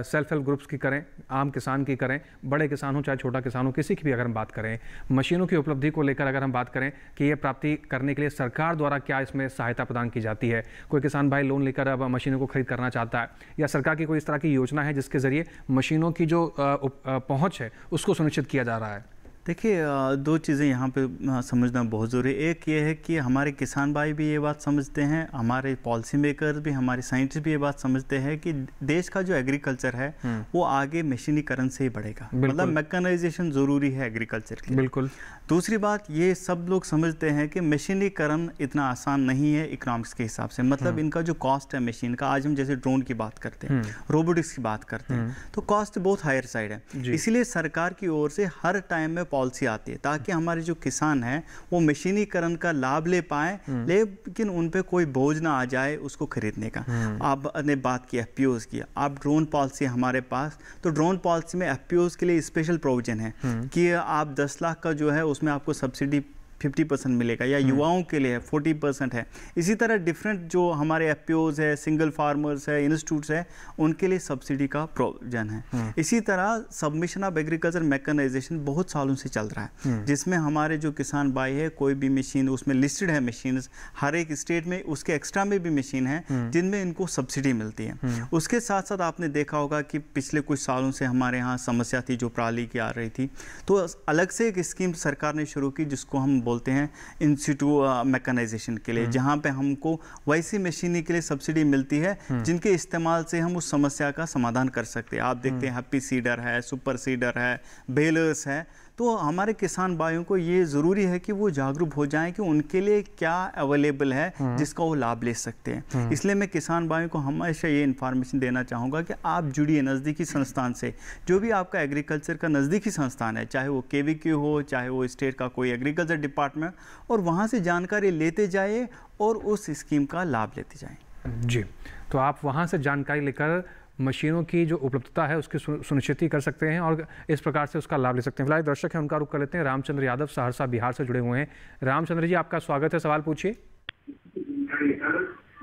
सेल्फ हेल्प ग्रुप्स की करें, आम किसान की करें, बड़े किसान हो चाहे छोटा किसान हो, किसी की भी अगर हम बात करें, मशीनों की उपलब्धि को लेकर अगर हम बात करें कि ये प्राप्ति करने के लिए सरकार द्वारा क्या इसमें सहायता प्रदान की जाती है? कोई किसान भाई लोन लेकर अब मशीनों को खरीद करना चाहता है, या सरकार की कोई इस तरह की योजना है जिसके जरिए मशीनों की जो पहुँच है उसको सुनिश्चित किया जा रहा है? देखिए, दो चीज़ें यहाँ पे समझना बहुत ज़रूरी है। एक ये है कि हमारे किसान भाई भी ये बात समझते हैं, हमारे पॉलिसी मेकर भी, हमारे साइंटिस्ट भी ये बात समझते हैं कि देश का जो एग्रीकल्चर है वो आगे मशीनीकरण से ही बढ़ेगा। मतलब मैकेनाइजेशन ज़रूरी है एग्रीकल्चर के। बिल्कुल। दूसरी बात, ये सब लोग समझते हैं कि मशीनीकरण इतना आसान नहीं है इकोनॉमिक्स के हिसाब से। मतलब इनका जो कॉस्ट है मशीन का, आज हम जैसे ड्रोन की बात करते हैं, रोबोटिक्स की बात करते हैं, तो कॉस्ट बहुत हायर साइड है। इसलिए सरकार की ओर से हर टाइम में पॉलिसी आती है ताकि हमारे जो किसान हैं वो मशीनीकरण का लाभ ले पाए, लेकिन उन पे कोई बोझ ना आ जाए उसको खरीदने का। आपने बात की एफपीओज की, आप ड्रोन पॉलिसी हमारे पास, तो ड्रोन पॉलिसी में एफपीओज के लिए स्पेशल प्रोविजन है कि आप 10 लाख का जो है उसमें आपको सब्सिडी 50% मिलेगा, या युवाओं के लिए 40% है। इसी तरह डिफरेंट जो हमारे एफपीओज है, सिंगल फार्मर्स है, इंस्टीट्यूट्स है, उनके लिए सब्सिडी का प्रोविजन है। इसी तरह सबमिशन ऑफ एग्रीकल्चर मैकेनाइजेशन बहुत सालों से चल रहा है, जिसमें हमारे जो किसान भाई है कोई भी मशीन उसमें लिस्टेड है, मशीन हर एक स्टेट में उसके एक्स्ट्रा में भी मशीन है जिनमें इनको सब्सिडी मिलती है। उसके साथ साथ आपने देखा होगा कि पिछले कुछ सालों से हमारे यहाँ समस्या थी जो पराली की आ रही थी, तो अलग से एक स्कीम सरकार ने शुरू की जिसको हम बोलते हैं इंस्टीट्यूट मैकेनाइजेशन के लिए, जहां पे हमको वैसी मशीनरी के लिए सब्सिडी मिलती है जिनके इस्तेमाल से हम उस समस्या का समाधान कर सकते हैं। आप देखते हैं हैप्पी सीडर है, सुपर सीडर है, बेलर्स है। तो हमारे किसान भाइयों को ये ज़रूरी है कि वो जागरूक हो जाएं कि उनके लिए क्या अवेलेबल है जिसका वो लाभ ले सकते हैं। इसलिए मैं किसान भाइयों को हमेशा ये इन्फॉर्मेशन देना चाहूँगा कि आप जुड़िए नज़दीकी संस्थान से, जो भी आपका एग्रीकल्चर का नज़दीकी संस्थान है, चाहे वो KVQ हो, चाहे वो स्टेट का कोई एग्रीकल्चर डिपार्टमेंट, और वहाँ से जानकारी लेते जाइए और उस स्कीम का लाभ लेते जाएँ। जी, तो आप वहाँ से जानकारी लेकर मशीनों की जो उपलब्धता है उसकी सुनिश्चित कर सकते हैं और इस प्रकार से उसका लाभ ले सकते हैं। फिलहाल दर्शक हैं उनका रुख कर लेते हैं। रामचंद्र यादव सहरसा बिहार से जुड़े हुए हैं। रामचंद्र जी, आपका स्वागत है, सवाल पूछिए।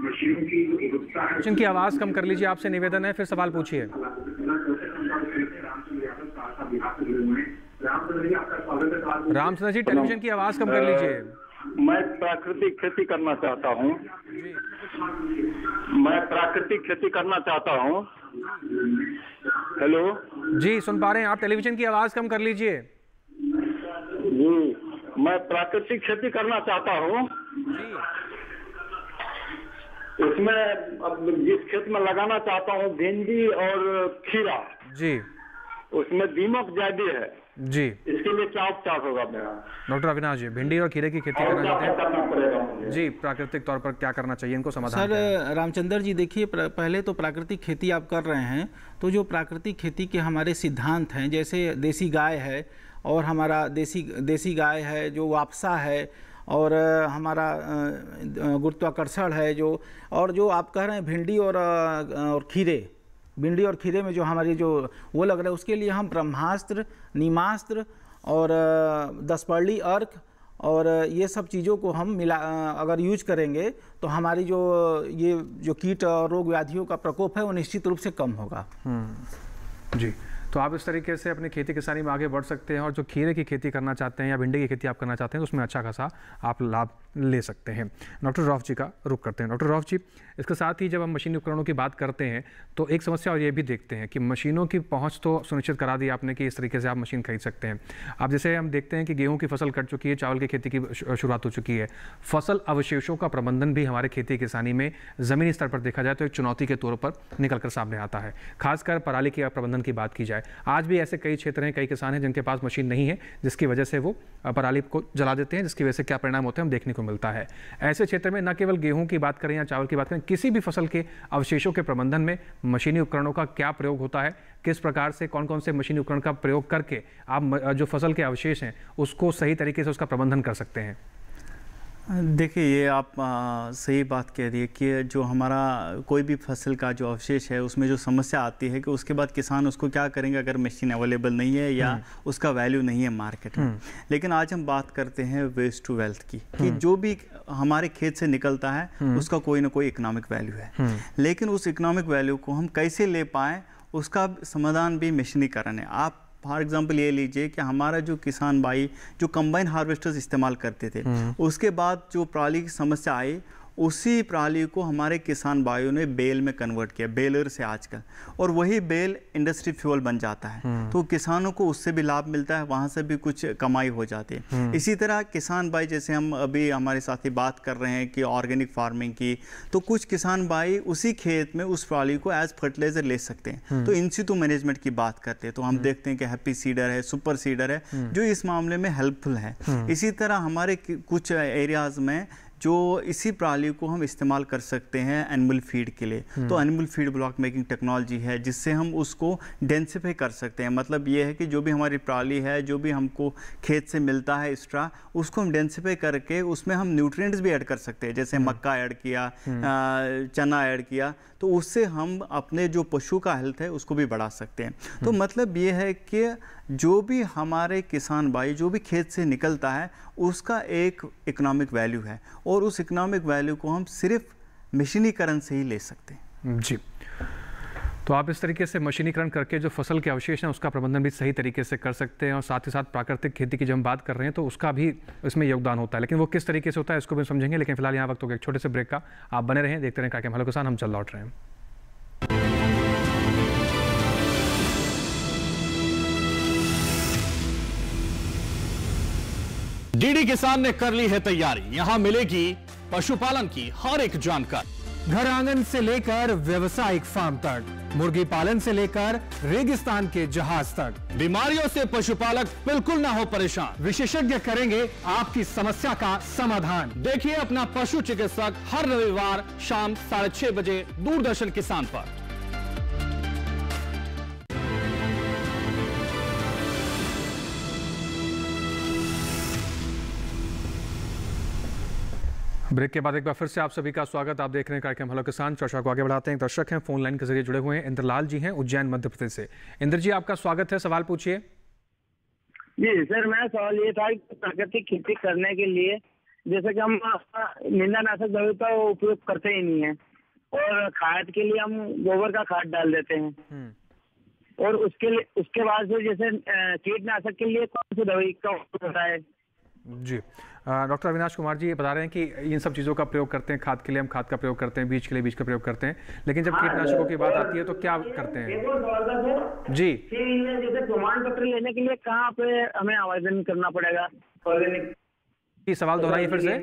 मशीन की आवाज़ कम कर लीजिए, आपसे निवेदन है, फिर सवाल पूछिए। रामचंद्र जी, टेलीविजन की आवाज़ कम कर लीजिए। मैं प्राकृतिक खेती करना चाहता हूँ। मैं प्राकृतिक खेती करना चाहता हूँ। हेलो जी, सुन पा रहे हैं आप? टेलीविजन की आवाज़ कम कर लीजिए। जी, मैं प्राकृतिक खेती करना चाहता हूँ। इसमें अब जिस खेत में लगाना चाहता हूँ भिंडी और खीरा जी, उसमें दीमक ज्यादा है जी, इसके लिए क्या उपचार होगा मेरा? डॉक्टर अविनाश जी, भिंडी और खीरे की खेती करना चाहते हैं जी, प्राकृतिक तौर पर क्या करना चाहिए इनको समाधान? सर रामचंद्र जी, देखिए पहले तो प्राकृतिक खेती आप कर रहे हैं, तो जो प्राकृतिक खेती के हमारे सिद्धांत हैं, जैसे देसी गाय है और हमारा देसी गाय है जो वापसा है, और हमारा गुरुत्वाकर्षण है जो, और जो आप कह रहे हैं भिंडी और खीरे, भिंडी और खीरे में जो हमारी जो वो लग रहा है, उसके लिए हम ब्रह्मास्त्र, नीमास्त्र और 10 पर्ली अर्क और ये सब चीज़ों को हम अगर यूज करेंगे तो हमारी जो कीट और रोग व्याधियों का प्रकोप है वो निश्चित रूप से कम होगा। जी, तो आप इस तरीके से अपनी खेती किसानी में आगे बढ़ सकते हैं और जो खीरे की खेती करना चाहते हैं या भिंडी की खेती आप करना चाहते हैं तो उसमें अच्छा खासा आप लाभ ले सकते हैं। डॉक्टर रौफ जी का रुख करते हैं। डॉक्टर रौफ जी, इसके साथ ही जब हम मशीनी उपकरणों की बात करते हैं तो एक समस्या और ये भी देखते हैं कि मशीनों की पहुंच तो सुनिश्चित करा दी आपने कि इस तरीके से आप मशीन खरीद सकते हैं। अब जैसे हम देखते हैं कि गेहूं की फसल कट चुकी है, चावल की खेती की शुरुआत हो चुकी है, फसल अवशेषों का प्रबंधन भी हमारे खेती किसानी में ज़मीनी स्तर पर देखा जाए तो एक चुनौती के तौर पर निकल कर सामने आता है। खासकर पराली के प्रबंधन की बात की जाए, आज भी ऐसे कई क्षेत्र हैं, कई किसान हैं जिनके पास मशीन नहीं है, जिसकी वजह से वो पराली को जला देते हैं, जिसकी वजह से क्या परिणाम होते हैं हम देखने को मिलता है। ऐसे क्षेत्र में न केवल गेहूं की बात करें या चावल की बात करें, किसी भी फसल के अवशेषों के प्रबंधन में मशीनी उपकरणों का क्या प्रयोग होता है, किस प्रकार से कौन कौन से मशीनी उपकरण का प्रयोग करके आप जो फसल के अवशेष हैं उसको सही तरीके से उसका प्रबंधन कर सकते हैं? देखिए, ये आप सही बात कह रही है कि जो हमारा कोई भी फसल का जो अवशेष है उसमें जो समस्या आती है कि उसके बाद किसान उसको क्या करेंगे अगर मशीन अवेलेबल नहीं है या उसका वैल्यू नहीं है मार्केट में। लेकिन आज हम बात करते हैं वेस्ट टू वेल्थ की, कि जो भी हमारे खेत से निकलता है उसका कोई ना कोई इकोनॉमिक वैल्यू है, लेकिन उस इकोनॉमिक वैल्यू को हम कैसे ले पाएँ उसका समाधान भी मशीनीकरण है। आप फॉर एग्जाम्पल ये लीजिए कि हमारा जो किसान भाई जो कंबाइन हार्वेस्टर्स इस्तेमाल करते थे, उसके बाद जो पराली की समस्या आई उसी पराली को हमारे किसान भाइयों ने बेल में कन्वर्ट किया, बेलर से आजकल, और वही बेल इंडस्ट्री फ्यूल बन जाता है। तो किसानों को उससे भी लाभ मिलता है, वहाँ से भी कुछ कमाई हो जाती है। इसी तरह किसान भाई, जैसे हम अभी हमारे साथी बात कर रहे हैं कि ऑर्गेनिक फार्मिंग की, तो कुछ किसान भाई उसी खेत में उस पराली को एज फर्टिलाइजर ले सकते हैं। तो इन सिटू मैनेजमेंट की बात करते हैं तो हम देखते हैं कि हैप्पी सीडर है, सुपर सीडर है, जो इस मामले में हेल्पफुल है। इसी तरह हमारे कुछ एरियाज में जो इसी पराली को हम इस्तेमाल कर सकते हैं एनिमल फीड के लिए। तो animal feed block making technology है, जिससे हम उसको डेंसिफाई कर सकते हैं। मतलब ये है कि जो भी हमारी पराली है, जो भी हमको खेत से मिलता है एक्स्ट्रा, उसको हम डेंसिफाई करके उसमें हम न्यूट्रिएंट्स भी ऐड कर सकते हैं, जैसे मक्का ऐड किया, चना ऐड किया, तो उससे हम अपने जो पशु का हेल्थ है उसको भी बढ़ा सकते हैं। तो मतलब ये है कि जो भी हमारे किसान भाई जो भी खेत से निकलता है उसका एक इकोनॉमिक वैल्यू है, और उस इकोनॉमिक वैल्यू को हम सिर्फ मशीनीकरण से ही ले सकते हैं। जी, तो आप इस तरीके से मशीनीकरण करके जो फसल के अवशेष हैं उसका प्रबंधन भी सही तरीके से कर सकते हैं, और साथ ही साथ प्राकृतिक खेती की जब हम बात कर रहे हैं तो उसका भी इसमें योगदान होता है। लेकिन वो किस तरीके से होता है इसको भी समझेंगे, लेकिन फिलहाल यहाँ वक्त हो गया एक छोटे से ब्रेक का। आप बने रहें, देखते रहें कार्यक्रम हेलो किसान, हम चल लौट रहे हैं। डीडी किसान ने कर ली है तैयारी, यहां मिलेगी पशुपालन की हर एक जानकारी, घर आंगन से लेकर व्यवसायिक फार्म तक, मुर्गी पालन से लेकर रेगिस्तान के जहाज तक। बीमारियों से पशुपालक बिल्कुल ना हो परेशान, विशेषज्ञ करेंगे आपकी समस्या का समाधान। देखिए अपना पशु चिकित्सक हर रविवार शाम 6:30 बजे दूरदर्शन किसान पर। ब्रेक के बाद एक बार फिर से आप सभी का स्वागत। आप देख रहे हैं कार्यक्रम हेलो किसान। चर्चा को आगे बढ़ाते हैं। एक दर्शक हैं फोन लाइन के जरिए जुड़े हुए हैं, इंद्रलाल जी हैं उज्जैन मध्य प्रदेश से। इंद्र जी, आपका स्वागत है, सवाल पूछिए। जी सर, मेरा सवाल ये था कि प्राकृतिक खेती करने के लिए जैसे कि हम निंदानाशक दवाई का उपयोग करते ही नहीं है, और खाद के लिए हम गोबर का खाद डाल देते हैं, और उसके बाद से जैसे कीटनाशक के लिए कौन सी दवाई का उपयोग होता है? जी, डॉक्टर अविनाश कुमार जी ये बता रहे हैं कि इन सब चीज़ों का प्रयोग करते हैं। खाद के लिए हम खाद का प्रयोग करते हैं, बीज के लिए बीज का प्रयोग करते हैं, लेकिन जब कीटनाशकों की बात आती है तो क्या करते हैं? जी, जैसे प्रमाण पत्र लेने के लिए कहाँ पे हमें आवेदन करना पड़ेगा? ऑर्गेनिक सवाल दोहराइए फिर से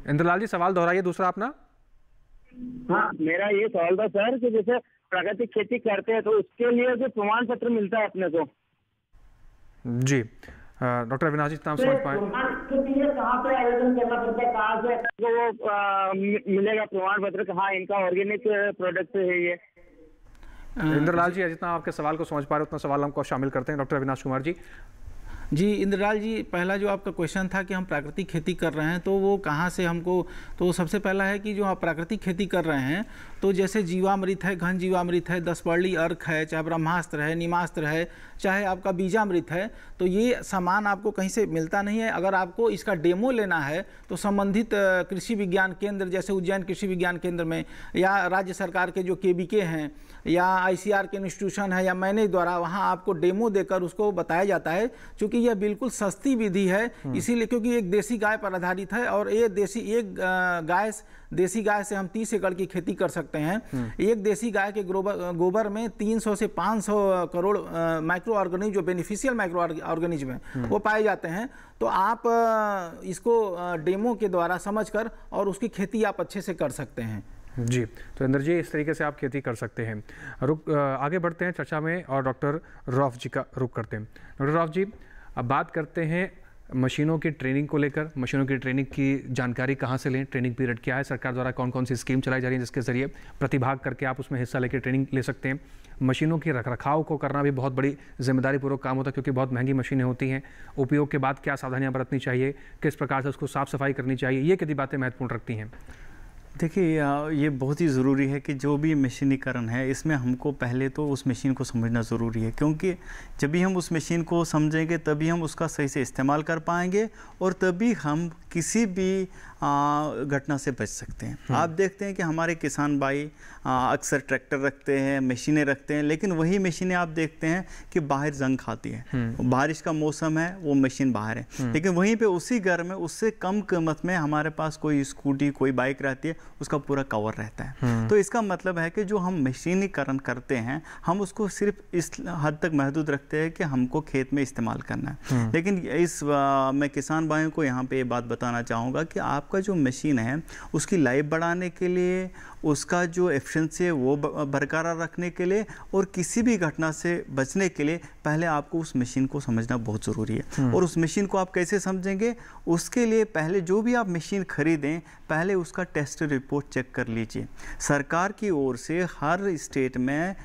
इंद्रलाल जी, सवाल दोहराइए दूसरा अपना। हाँ, मेरा ये सवाल था सर कि जैसे प्राकृतिक खेती करते हैं तो उसके लिए जो प्रमाण पत्र मिलता है अपने को। जी, डॉक्टर अविनाश जी, समझ पाए कहाँ पे आवेदन करना पड़ता है, कहाँ से वो मिलेगा प्रमाण पत्र, कहाँ इनका ऑर्गेनिक प्रोडक्ट है ये? इंद्रलाल जी, जितना आपके सवाल को समझ पा रहे उतना सवाल हमको शामिल करते हैं। डॉक्टर अविनाश कुमार जी। जी इंद्रलाल जी, पहला जो आपका क्वेश्चन था कि हम प्राकृतिक खेती कर रहे हैं तो वो कहाँ से हमको, तो सबसे पहला है कि जो आप प्राकृतिक खेती कर रहे हैं तो जैसे जीवामृत है, घन जीवामृत है, 10 पर्ली अर्क है, चाहे ब्रह्मास्त्र है, नीमास्त्र है, चाहे आपका बीजामृत है, तो ये सामान आपको कहीं से मिलता नहीं है। अगर आपको इसका डेमो लेना है तो संबंधित कृषि विज्ञान केंद्र जैसे उज्जैन कृषि विज्ञान केंद्र में, या राज्य सरकार के जो KVK हैं, या ICR के इंस्टीट्यूशन है, या मैंने द्वारा वहाँ आपको डेमो देकर उसको बताया जाता है। चूँकि यह बिल्कुल सस्ती विधि है, इसीलिए क्योंकि एक देसी गाय पर आधारित है, और ये देसी गाय से हम 30 एकड़ की खेती कर सकते हैं। एक देसी गाय के गोबर में 300 से 500 करोड़ माइक्रो ऑर्गेनिज्म, जो बेनिफिशियल माइक्रो ऑर्गेनिज्म है, वो पाए जाते हैं। तो आप इसको डेमो के द्वारा समझकर और उसकी खेती आप अच्छे से कर सकते हैं। जी, तो इंद्र जी, इस तरीके से आप खेती कर सकते हैं। आगे बढ़ते हैं चर्चा में और डॉक्टर रौफ जी का रुख करते हैं। डॉक्टर रौफ जी, अब बात करते हैं मशीनों की ट्रेनिंग को लेकर। मशीनों की ट्रेनिंग की जानकारी कहाँ से लें, ट्रेनिंग पीरियड क्या है, सरकार द्वारा कौन कौन सी स्कीम चलाई जा रही है जिसके जरिए प्रतिभाग करके आप उसमें हिस्सा लेकर ट्रेनिंग ले सकते हैं। मशीनों की रखरखाव को करना भी बहुत बड़ी जिम्मेदारी पूर्वक काम होता है, क्योंकि बहुत महंगी मशीनें होती हैं। उपयोग के बाद क्या सावधानियां बरतनी चाहिए, किस प्रकार से उसको साफ सफाई करनी चाहिए, ये कितनी बातें महत्वपूर्ण रखती हैं? देखिए ये बहुत ही ज़रूरी है कि जो भी मशीनीकरण है इसमें हमको पहले तो उस मशीन को समझना ज़रूरी है, क्योंकि जब भी हम उस मशीन को समझेंगे तभी हम उसका सही से इस्तेमाल कर पाएंगे और तभी हम किसी भी घटना से बच सकते हैं। आप देखते हैं कि हमारे किसान भाई अक्सर ट्रैक्टर रखते हैं, मशीनें रखते हैं, लेकिन वही मशीनें आप देखते हैं कि बाहर जंग खाती है। बारिश का मौसम है, वो मशीन बाहर है, लेकिन वहीं पे उसी घर में उससे कम कीमत में हमारे पास कोई स्कूटी कोई बाइक रहती है, उसका पूरा कवर रहता है। तो इसका मतलब है कि जो हम मशीनीकरण करते हैं हम उसको सिर्फ इस हद तक महदूद रखते हैं कि हमको खेत में इस्तेमाल करना है। लेकिन मैं किसान भाइयों को यहाँ पे ये बात बताना चाहूँगा कि आपका जो मशीन है उसकी लाइफ बढ़ाने के लिए, उसका जो एफिशिएंसी है वो बरकरार रखने के लिए और किसी भी घटना से बचने के लिए पहले आपको उस मशीन को समझना बहुत ज़रूरी है। और उस मशीन को आप कैसे समझेंगे, उसके लिए पहले जो भी आप मशीन खरीदें पहले उसका टेस्ट रिपोर्ट चेक कर लीजिए। सरकार की ओर से हर स्टेट में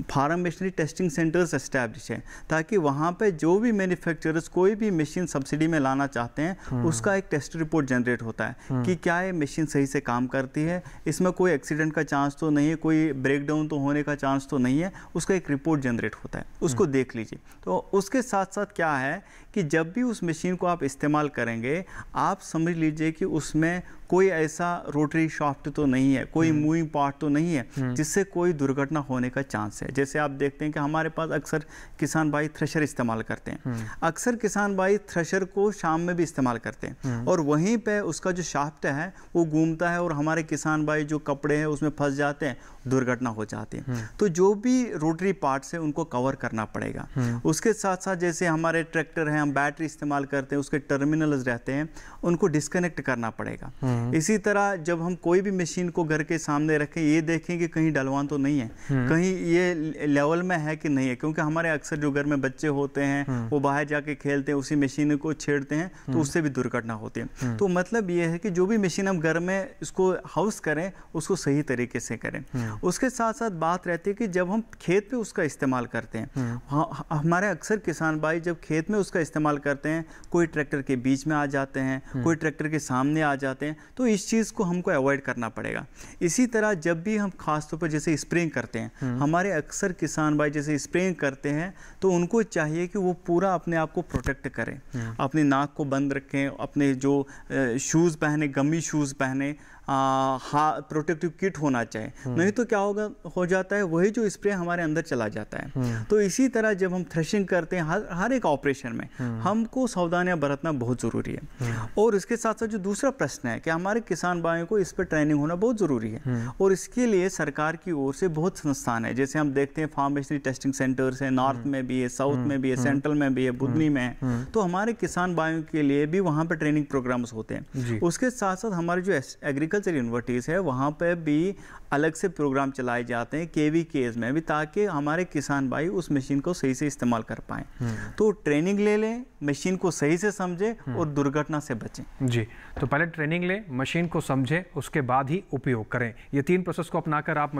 farm machinery testing centres establish है, ताकि वहाँ पे जो भी मैन्युफैक्चरर्स कोई भी मशीन सब्सिडी में लाना चाहते हैं उसका एक टेस्ट रिपोर्ट जनरेट होता है कि क्या ये मशीन सही से काम करती है, इसमें कोई एक्सीडेंट का चांस तो नहीं है, कोई ब्रेकडाउन तो होने का चांस तो नहीं है, उसका एक रिपोर्ट जनरेट होता है, उसको देख लीजिए। तो उसके साथ साथ क्या है कि जब भी उस मशीन को आप इस्तेमाल करेंगे आप समझ लीजिए कि उसमें कोई ऐसा रोटरी शाफ्ट तो नहीं है, कोई मूविंग पार्ट तो नहीं है जिससे कोई दुर्घटना होने का चांस है। जैसे आप देखते हैं कि हमारे पास अक्सर किसान भाई थ्रेशर इस्तेमाल करते हैं, अक्सर किसान भाई थ्रेशर को शाम में भी इस्तेमाल करते हैं और वहीं पे उसका जो शाफ्ट है वो घूमता है और हमारे किसान भाई जो कपड़े हैं उसमें फंस जाते हैं, दुर्घटना हो जाती है। तो जो भी रोटरी पार्ट्स है उनको कवर करना पड़ेगा। उसके साथ साथ जैसे हमारे ट्रैक्टर हैं, हम बैटरी इस्तेमाल करते हैं, उसके टर्मिनल्स रहते हैं, उनको डिस्कनेक्ट करना पड़ेगा। इसी तरह जब हम कोई भी मशीन को घर के सामने रखें ये देखें कि कहीं डलवान तो नहीं है, कहीं ये लेवल में है कि नहीं है, क्योंकि हमारे अक्सर जो घर में बच्चे होते हैं वो बाहर जाके खेलते हैं, उसी मशीन को छेड़ते हैं तो उससे भी दुर्घटना होती है। तो मतलब ये है कि जो भी मशीन हम घर में इसको हाउस करें उसको सही तरीके से करें। उसके साथ साथ बात रहती है कि जब हम खेत पे उसका इस्तेमाल करते हैं, हमारे अक्सर किसान भाई जब खेत में उसका इस्तेमाल करते हैं कोई ट्रैक्टर के बीच में आ जाते हैं, कोई ट्रैक्टर के सामने आ जाते हैं, तो इस चीज़ को हमको अवॉइड करना पड़ेगा। इसी तरह जब भी हम खासतौर पर जैसे स्प्रेइंग करते हैं, हमारे अक्सर किसान भाई जैसे स्प्रेइंग करते हैं तो उनको चाहिए कि वो पूरा अपने आप को प्रोटेक्ट करें, अपनी नाक को बंद रखें, अपने जो शूज़ पहने, गमी शूज़ पहने, प्रोटेक्टिव किट होना चाहिए, नहीं तो क्या हो जाता है वही जो स्प्रे हमारे अंदर चला जाता है। तो इसी तरह जब हम थ्रेशिंग करते हैं हर एक ऑपरेशन में हमको सावधानियां बरतना बहुत ज़रूरी है। और इसके साथ साथ जो दूसरा प्रश्न है कि हमारे किसान भाइयों को इस पर ट्रेनिंग होना बहुत ज़रूरी है और इसके लिए सरकार की ओर से बहुत संस्थान है। जैसे हम देखते हैं फार्म मशीनरी टेस्टिंग सेंटर्स हैं, नॉर्थ में भी है, साउथ में भी है, सेंट्रल में भी है, बुधनी में है। तो हमारे किसान भाइयों के लिए भी वहाँ पर ट्रेनिंग प्रोग्राम्स होते हैं। उसके साथ साथ हमारे जो एग्रीकल्चर यूनिवर्सिटीज है वहाँ पे भी अलग से प्रोग्राम चलाए जाते हैं KVKs में भी, ताकि हमारे किसान भाई उस मशीन को सही से इस्तेमाल कर पाएं। तो ट्रेनिंग ले लें, मशीन को सही से समझें और दुर्घटना से बचें। जी, तो पहले ट्रेनिंग लें, मशीन को समझें, उसके बाद ही उपयोग करें। ये 3 प्रोसेस को अपनाकर आप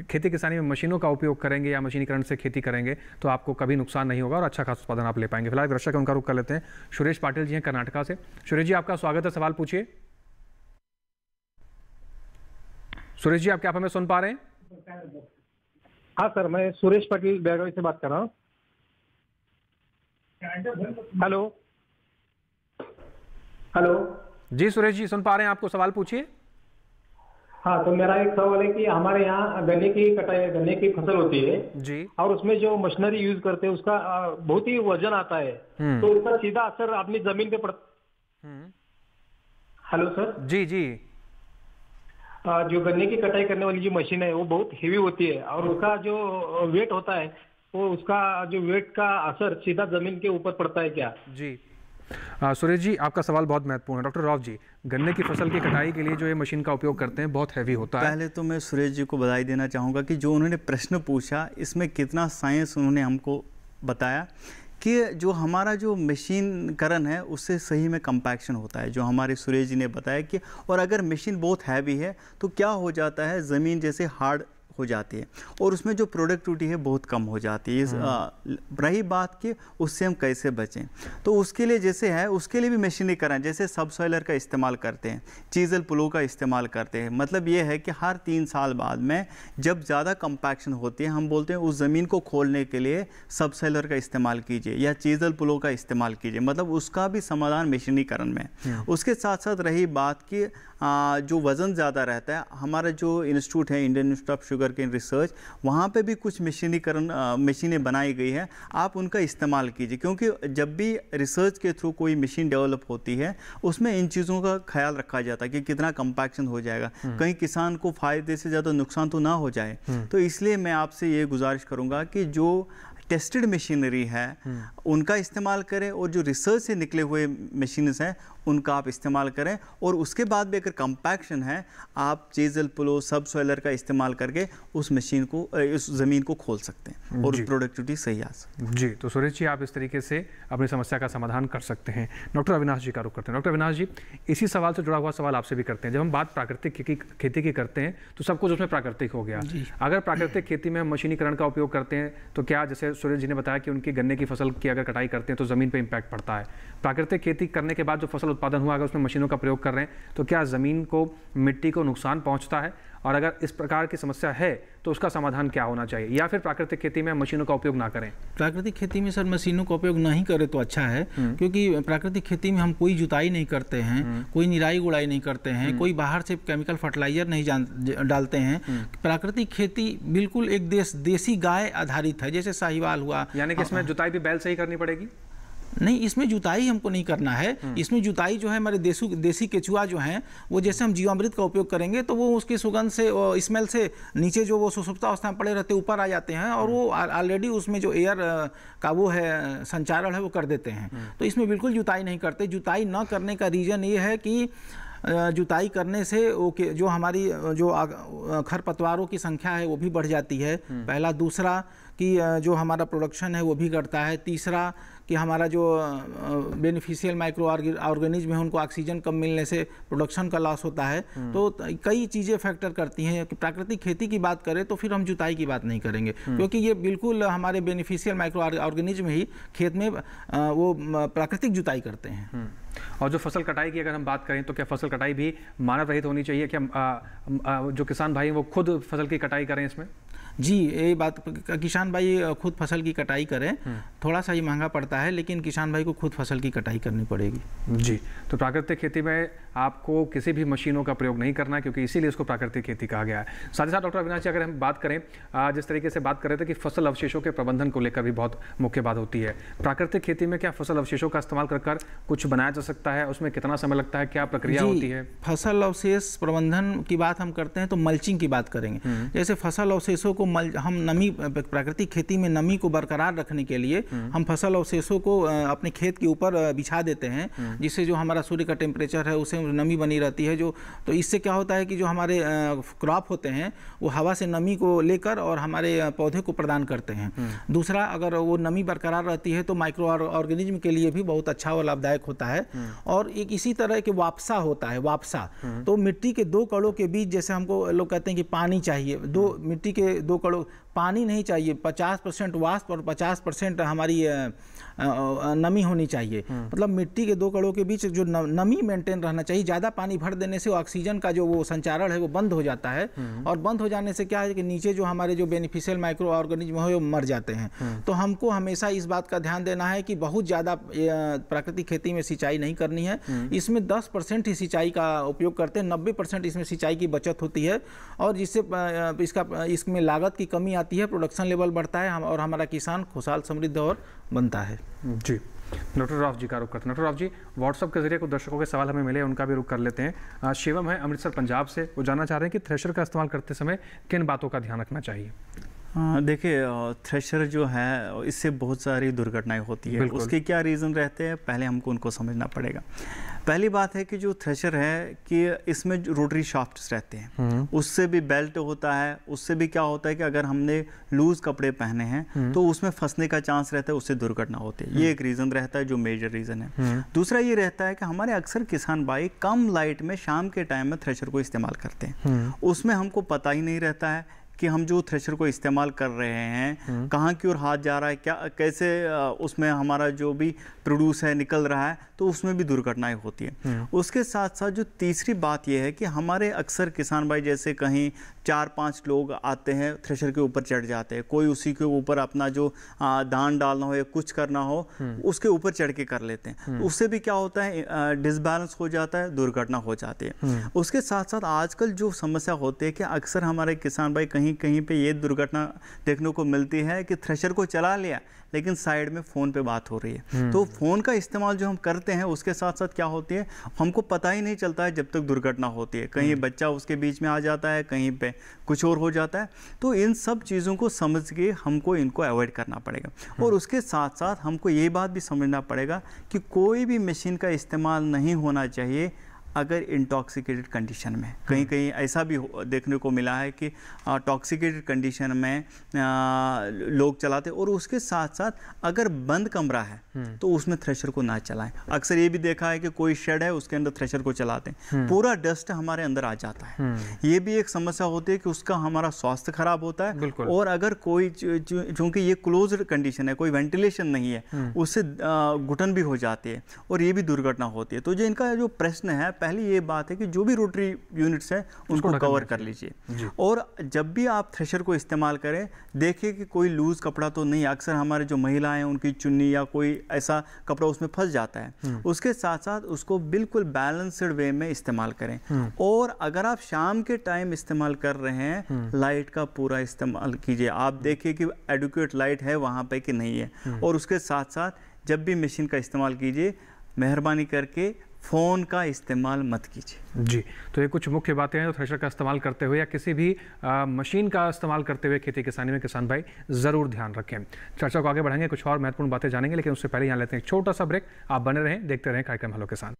खेती किसानी में मशीनों का उपयोग करेंगे या मशीनीकरण से खेती करेंगे तो आपको कभी नुकसान नहीं होगा और अच्छा खासा उत्पादन आप ले पाएंगे। फिलहाल दर्शक उनका रुख कर लेते हैं। सुरेश पाटिल जी हैं कर्नाटका से। सुरेश जी आपका स्वागत है, सवाल पूछिए। सुरेश जी, आप क्या हमें सुन पा रहे हैं? हाँ सर, मैं सुरेश पाटिल बेळगावी से बात कर रहा हूँ। हेलो हेलो जी सुरेश जी, सुन पा रहे हैं आपको, सवाल पूछिए। हाँ, तो मेरा एक सवाल है कि हमारे यहाँ गन्ने की कटाई, गन्ने की फसल होती है जी, और उसमें जो मशीनरी यूज करते हैं उसका बहुत ही वजन आता है, तो उसका सीधा असर अपनी जमीन पे पड़ता। हेलो सर जी जी, जो गन्ने की कटाई करने वाली जो मशीन है वो बहुत हेवी होती है और उसका जो वेट होता है वो उसका जो वेट का असर सीधा जमीन के ऊपर पड़ता है क्या? जी सुरेश जी, आपका सवाल बहुत महत्वपूर्ण है। डॉक्टर राव जी, गन्ने की फसल की कटाई के लिए जो ये मशीन का उपयोग करते हैं बहुत हैवी होता है। पहले तो मैं सुरेश जी को बधाई देना चाहूँगा कि जो उन्होंने प्रश्न पूछा इसमें कितना साइंस उन्होंने हमको बताया कि जो हमारा जो मशीनकरण है उससे सही में कंपैक्शन होता है, जो हमारे सुरेश जी ने बताया कि और अगर मशीन बहुत हैवी है तो क्या हो जाता है, ज़मीन जैसे हार्ड हो जाती है और उसमें जो प्रोडक्टिविटी है बहुत कम हो जाती है। रही बात कि उससे हम कैसे बचें, तो उसके लिए जैसे है उसके लिए भी मशीनीकरण, जैसे सबसॉइलर का इस्तेमाल करते हैं, चीज़ल प्लो का इस्तेमाल करते हैं। मतलब ये है कि हर 3 साल बाद में जब ज़्यादा कंपैक्शन होती है, हम बोलते हैं उस ज़मीन को खोलने के लिए सबसॉइलर का इस्तेमाल कीजिए या चीज़ल प्लो का इस्तेमाल कीजिए। मतलब उसका भी समाधान मशीनीकरण में। उसके साथ साथ रही बात कि जो वज़न ज़्यादा रहता है, हमारा जो इंस्टीट्यूट है Indian institute of sugar cane research, वहाँ पे भी कुछ मशीनीकरण मशीनें बनाई गई है, आप उनका इस्तेमाल कीजिए। क्योंकि जब भी रिसर्च के थ्रू कोई मशीन डेवलप होती है उसमें इन चीज़ों का ख्याल रखा जाता है कि कितना कंपैक्शन हो जाएगा, कहीं किसान को फ़ायदे से ज़्यादा नुकसान तो ना हो जाए। तो इसलिए मैं आपसे ये गुजारिश करूँगा कि जो टेस्टेड मशीनरी है उनका इस्तेमाल करें और जो रिसर्च से निकले हुए मशीन्स हैं उनका आप इस्तेमाल करें। और उसके बाद भी अगर कंपैक्शन है, आप चीज़ल प्लो सबसॉइलर का इस्तेमाल करके उस मशीन को, उस ज़मीन को खोल सकते हैं और प्रोडक्टिविटी सही आ सकती है। जी, तो सुरेश जी, आप इस तरीके से अपनी समस्या का समाधान कर सकते हैं। डॉक्टर अविनाश जी का रुख करते हैं। डॉक्टर अविनाश जी, इसी सवाल से जुड़ा हुआ सवाल आपसे भी करते हैं। जब हम बात प्राकृतिक खेती की करते हैं तो सब कुछ उसमें प्राकृतिक हो गया। अगर प्राकृतिक खेती में हम मशीनीकरण का उपयोग करते हैं तो क्या, जैसे सुरेश जी ने बताया कि उनकी गन्ने की फसल की अगर कटाई करते हैं तो ज़मीन पर इम्पैक्ट पड़ता है, प्राकृतिक खेती करने के बाद जो फसल उत्पादन हुआ अगर उसमें मशीनों का प्रयोग कर रहे हैं तो क्या ज़मीन को, मिट्टी को नुकसान पहुंचता है? और अगर इस प्रकार की समस्या है तो उसका समाधान क्या होना चाहिए, या फिर प्राकृतिक खेती में मशीनों का उपयोग ना करें? प्राकृतिक खेती में सर मशीनों का उपयोग नहीं करें तो अच्छा है, क्योंकि प्राकृतिक खेती में हम कोई जुताई नहीं करते हैं, कोई निराई गुड़ाई नहीं करते हैं, कोई बाहर से केमिकल फर्टिलाइजर नहीं डालते हैं। प्राकृतिक खेती बिल्कुल एक देसी गाय आधारित है, जैसे साहिवाल हुआ। यानी कि इसमें जुताई भी बैल से ही करनी पड़ेगी? नहीं, इसमें जुताई हमको नहीं करना है। इसमें जुताई जो है हमारे देसी केचुआ जो हैं वो जैसे हम जीवामृत का उपयोग करेंगे तो वो उसकी सुगंध से, स्मेल से नीचे जो वो सुसुप्त अवस्था में पड़े रहते ऊपर आ जाते हैं और वो ऑलरेडी उसमें जो एयर का वो है संचारण है वो कर देते हैं। तो इसमें बिल्कुल जुताई नहीं करते। जुताई न करने का रीज़न ये है कि जुताई करने से जो हमारी जो खरपतवारों की संख्या है वो भी बढ़ जाती है, पहला। दूसरा कि जो हमारा प्रोडक्शन है वो भी घटता है। तीसरा कि हमारा जो बेनिफिशियल माइक्रो ऑर्गेनिज्म है उनको ऑक्सीजन कम मिलने से प्रोडक्शन का लॉस होता है। तो कई चीज़ें फैक्टर करती हैं कि प्राकृतिक खेती की बात करें तो फिर हम जुताई की बात नहीं करेंगे, क्योंकि ये बिल्कुल हमारे बेनिफिशियल माइक्रो ऑर्गेनिज्म ही खेत में वो प्राकृतिक जुताई करते हैं। और जो फसल कटाई की अगर हम बात करें तो क्या फसल कटाई भी मानव रहित होनी चाहिए? क्या जो किसान भाई वो खुद फसल की कटाई करें इसमें? जी, ये बात, किसान भाई खुद फसल की कटाई करें। थोड़ा सा ही महंगा पड़ता है, लेकिन किसान भाई को खुद फसल की कटाई करनी पड़ेगी। जी, तो प्राकृतिक खेती में आपको किसी भी मशीनों का प्रयोग नहीं करना है, क्योंकि इसीलिए इसको प्राकृतिक खेती कहा गया है। साथ ही साथ डॉक्टर अविनाश जी, अगर हम बात करें, जिस तरीके से बात कर रहे थे कि फसल अवशेषों के प्रबंधन को लेकर भी बहुत मुख्य बात होती है, प्राकृतिक खेती में क्या फसल अवशेषों का इस्तेमाल कर कुछ बनाया जा सकता है? उसमें कितना समय लगता है, क्या प्रक्रिया होती है? फसल अवशेष प्रबंधन की बात हम करते हैं तो मल्चिंग की बात करेंगे। जैसे फसल अवशेषों को हम नमी, प्राकृतिक खेती में नमी को बरकरार रखने के लिए हम फसल अवशेषों को अपने खेत के ऊपर बिछा देते हैं, जिससे जो हमारा सूर्य का टेम्परेचर है उससे नमी बनी रहती है। तो इससे क्या होता है कि जो हमारे क्रॉप होते हैं वो हवा से नमी को लेकर और हमारे पौधे को प्रदान करते हैं। दूसरा, अगर वो नमी बरकरार रहती है तो माइक्रो ऑर्गेनिज्म के लिए भी बहुत अच्छा और लाभदायक होता है। और एक इसी तरह के वापसा होता है, वापसा। तो मिट्टी के 2 कणों के बीच, जैसे हमको लोग कहते हैं कि पानी चाहिए, मिट्टी के 2 कणों पानी नहीं चाहिए, 50% वाष्प और 50% हमारी नमी होनी चाहिए। मतलब मिट्टी के 2 कणों के बीच जो नमी मेंटेन रहना चाहिए। ज़्यादा पानी भर देने से ऑक्सीजन का जो वो संचारण है वो बंद हो जाता है, और बंद हो जाने से क्या है कि नीचे जो हमारे जो बेनिफिशियल माइक्रो ऑर्गेनिज्म है वो मर जाते हैं। तो हमको हमेशा इस बात का ध्यान देना है कि बहुत ज़्यादा प्राकृतिक खेती में सिंचाई नहीं करनी है। इसमें 10% ही सिंचाई का उपयोग करते हैं, 90% इसमें सिंचाई की बचत होती है, और जिससे इसमें लागत की कमी आती है, प्रोडक्शन लेवल बढ़ता है और हमारा किसान खुशहाल समृद्ध और बनता है। जी, डॉक्टर राव जी का रुख करते हैं। डॉक्टर राव जी, व्हाट्सएप के जरिए कुछ दर्शकों के सवाल हमें मिले, उनका भी रुख कर लेते हैं। शिवम है अमृतसर पंजाब से, वो जानना चाह रहे हैं कि थ्रेशर का इस्तेमाल करते समय किन बातों का ध्यान रखना चाहिए? देखिए, थ्रेशर जो है इससे बहुत सारी दुर्घटनाएं होती है। उसके क्या रीज़न रहते हैं, पहले हमको उनको समझना पड़ेगा। पहली बात है कि जो थ्रेशर है कि इसमें जो रोटरी शाफ्ट्स रहते हैं, उससे भी बेल्ट होता है, उससे भी क्या होता है कि अगर हमने लूज कपड़े पहने हैं तो उसमें फंसने का चांस रहता है, उससे दुर्घटना होती है। ये एक रीज़न रहता है जो मेजर रीज़न है। दूसरा ये रहता है कि हमारे अक्सर किसान भाई कम लाइट में शाम के टाइम में थ्रेशर को इस्तेमाल करते हैं, उसमें हमको पता ही नहीं रहता है कि हम जो थ्रेशर को इस्तेमाल कर रहे हैं कहाँ की ओर हाथ जा रहा है, क्या कैसे उसमें हमारा जो भी प्रोड्यूस है निकल रहा है, तो उसमें भी दुर्घटनाएं होती है। उसके साथ साथ जो तीसरी बात यह है कि हमारे अक्सर किसान भाई जैसे कहीं 4-5 लोग आते हैं, थ्रेशर के ऊपर चढ़ जाते हैं, कोई उसी के ऊपर अपना जो धान डालना हो या कुछ करना हो उसके ऊपर चढ़ के कर लेते हैं। उससे भी क्या होता है, डिसबैलेंस हो जाता है, दुर्घटना हो जाती है। उसके साथ साथ आजकल जो समस्या होती है कि अक्सर हमारे किसान भाई कहीं कहीं पे ये दुर्घटना देखने को मिलती है कि थ्रेशर को चला लिया लेकिन साइड में फ़ोन पे बात हो रही है। तो फ़ोन का इस्तेमाल जो हम करते हैं उसके साथ साथ क्या होती है, हमको पता ही नहीं चलता है जब तक दुर्घटना होती है। कहीं बच्चा उसके बीच में आ जाता है, कहीं पे कुछ और हो जाता है। तो इन सब चीज़ों को समझ के हमको इनको अवॉइड करना पड़ेगा। और उसके साथ साथ हमको ये बात भी समझना पड़ेगा कि कोई भी मशीन का इस्तेमाल नहीं होना चाहिए अगर इंटॉक्सिकेटेड कंडीशन में। कहीं कहीं ऐसा भी देखने को मिला है कि टॉक्सिकेटेड कंडीशन में लोग चलाते, और उसके साथ साथ अगर बंद कमरा है तो उसमें थ्रेशर को ना चलाएं। अक्सर ये भी देखा है कि कोई शेड है उसके अंदर थ्रेशर को चलाते हैं, पूरा डस्ट हमारे अंदर आ जाता है। ये भी एक समस्या होती है कि उसका हमारा स्वास्थ्य खराब होता है। और अगर कोई चूंकि ये क्लोज्ड कंडीशन है, कोई वेंटिलेशन नहीं है, उससे घुटन भी हो जाती है और ये भी दुर्घटना होती है। तो जो इनका जो प्रश्न है, पहली ये बात है कि जो भी रोटरी यूनिट्स हैं उनको कवर कर लीजिए। और जब भी आप थ्रेशर को इस्तेमाल करें देखिए कि कोई लूज कपड़ा तो नहीं। अक्सर हमारे जो महिलाएं हैं उनकी चुन्नी या कोई ऐसा कपड़ा उसमें फंस जाता है। उसके साथ साथ उसको बिल्कुल बैलेंस्ड वे में इस्तेमाल करें। और अगर आप शाम के टाइम इस्तेमाल कर रहे हैं, लाइट का पूरा इस्तेमाल कीजिए। आप देखिए कि एडुकेट लाइट है वहाँ पे कि नहीं है। और उसके साथ साथ जब भी मशीन का इस्तेमाल कीजिए, मेहरबानी करके फ़ोन का इस्तेमाल मत कीजिए। जी, तो ये कुछ मुख्य बातें हैं जो थ्रेशर का इस्तेमाल करते हुए या किसी भी मशीन का इस्तेमाल करते हुए खेती किसानी में किसान भाई ज़रूर ध्यान रखें। चर्चा को आगे बढ़ाएंगे, कुछ और महत्वपूर्ण बातें जानेंगे, लेकिन उससे पहले यहाँ लेते हैं एक छोटा सा ब्रेक। आप बने रहें, देखते रहें कार्यक्रम हेलो किसान।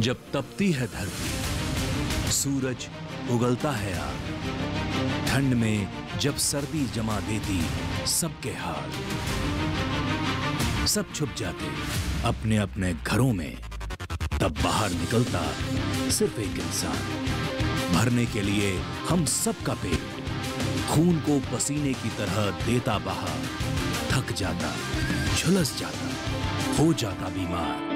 जब तपती है धरती, सूरज उगलता है आग, ठंड में जब सर्दी जमा देती सबके हाल, सब छुप जाते अपने अपने घरों में, तब बाहर निकलता सिर्फ एक इंसान, भरने के लिए हम सबका पेट, खून को पसीने की तरह देता बहा, थक जाता, झुलस जाता, हो जाता बीमार,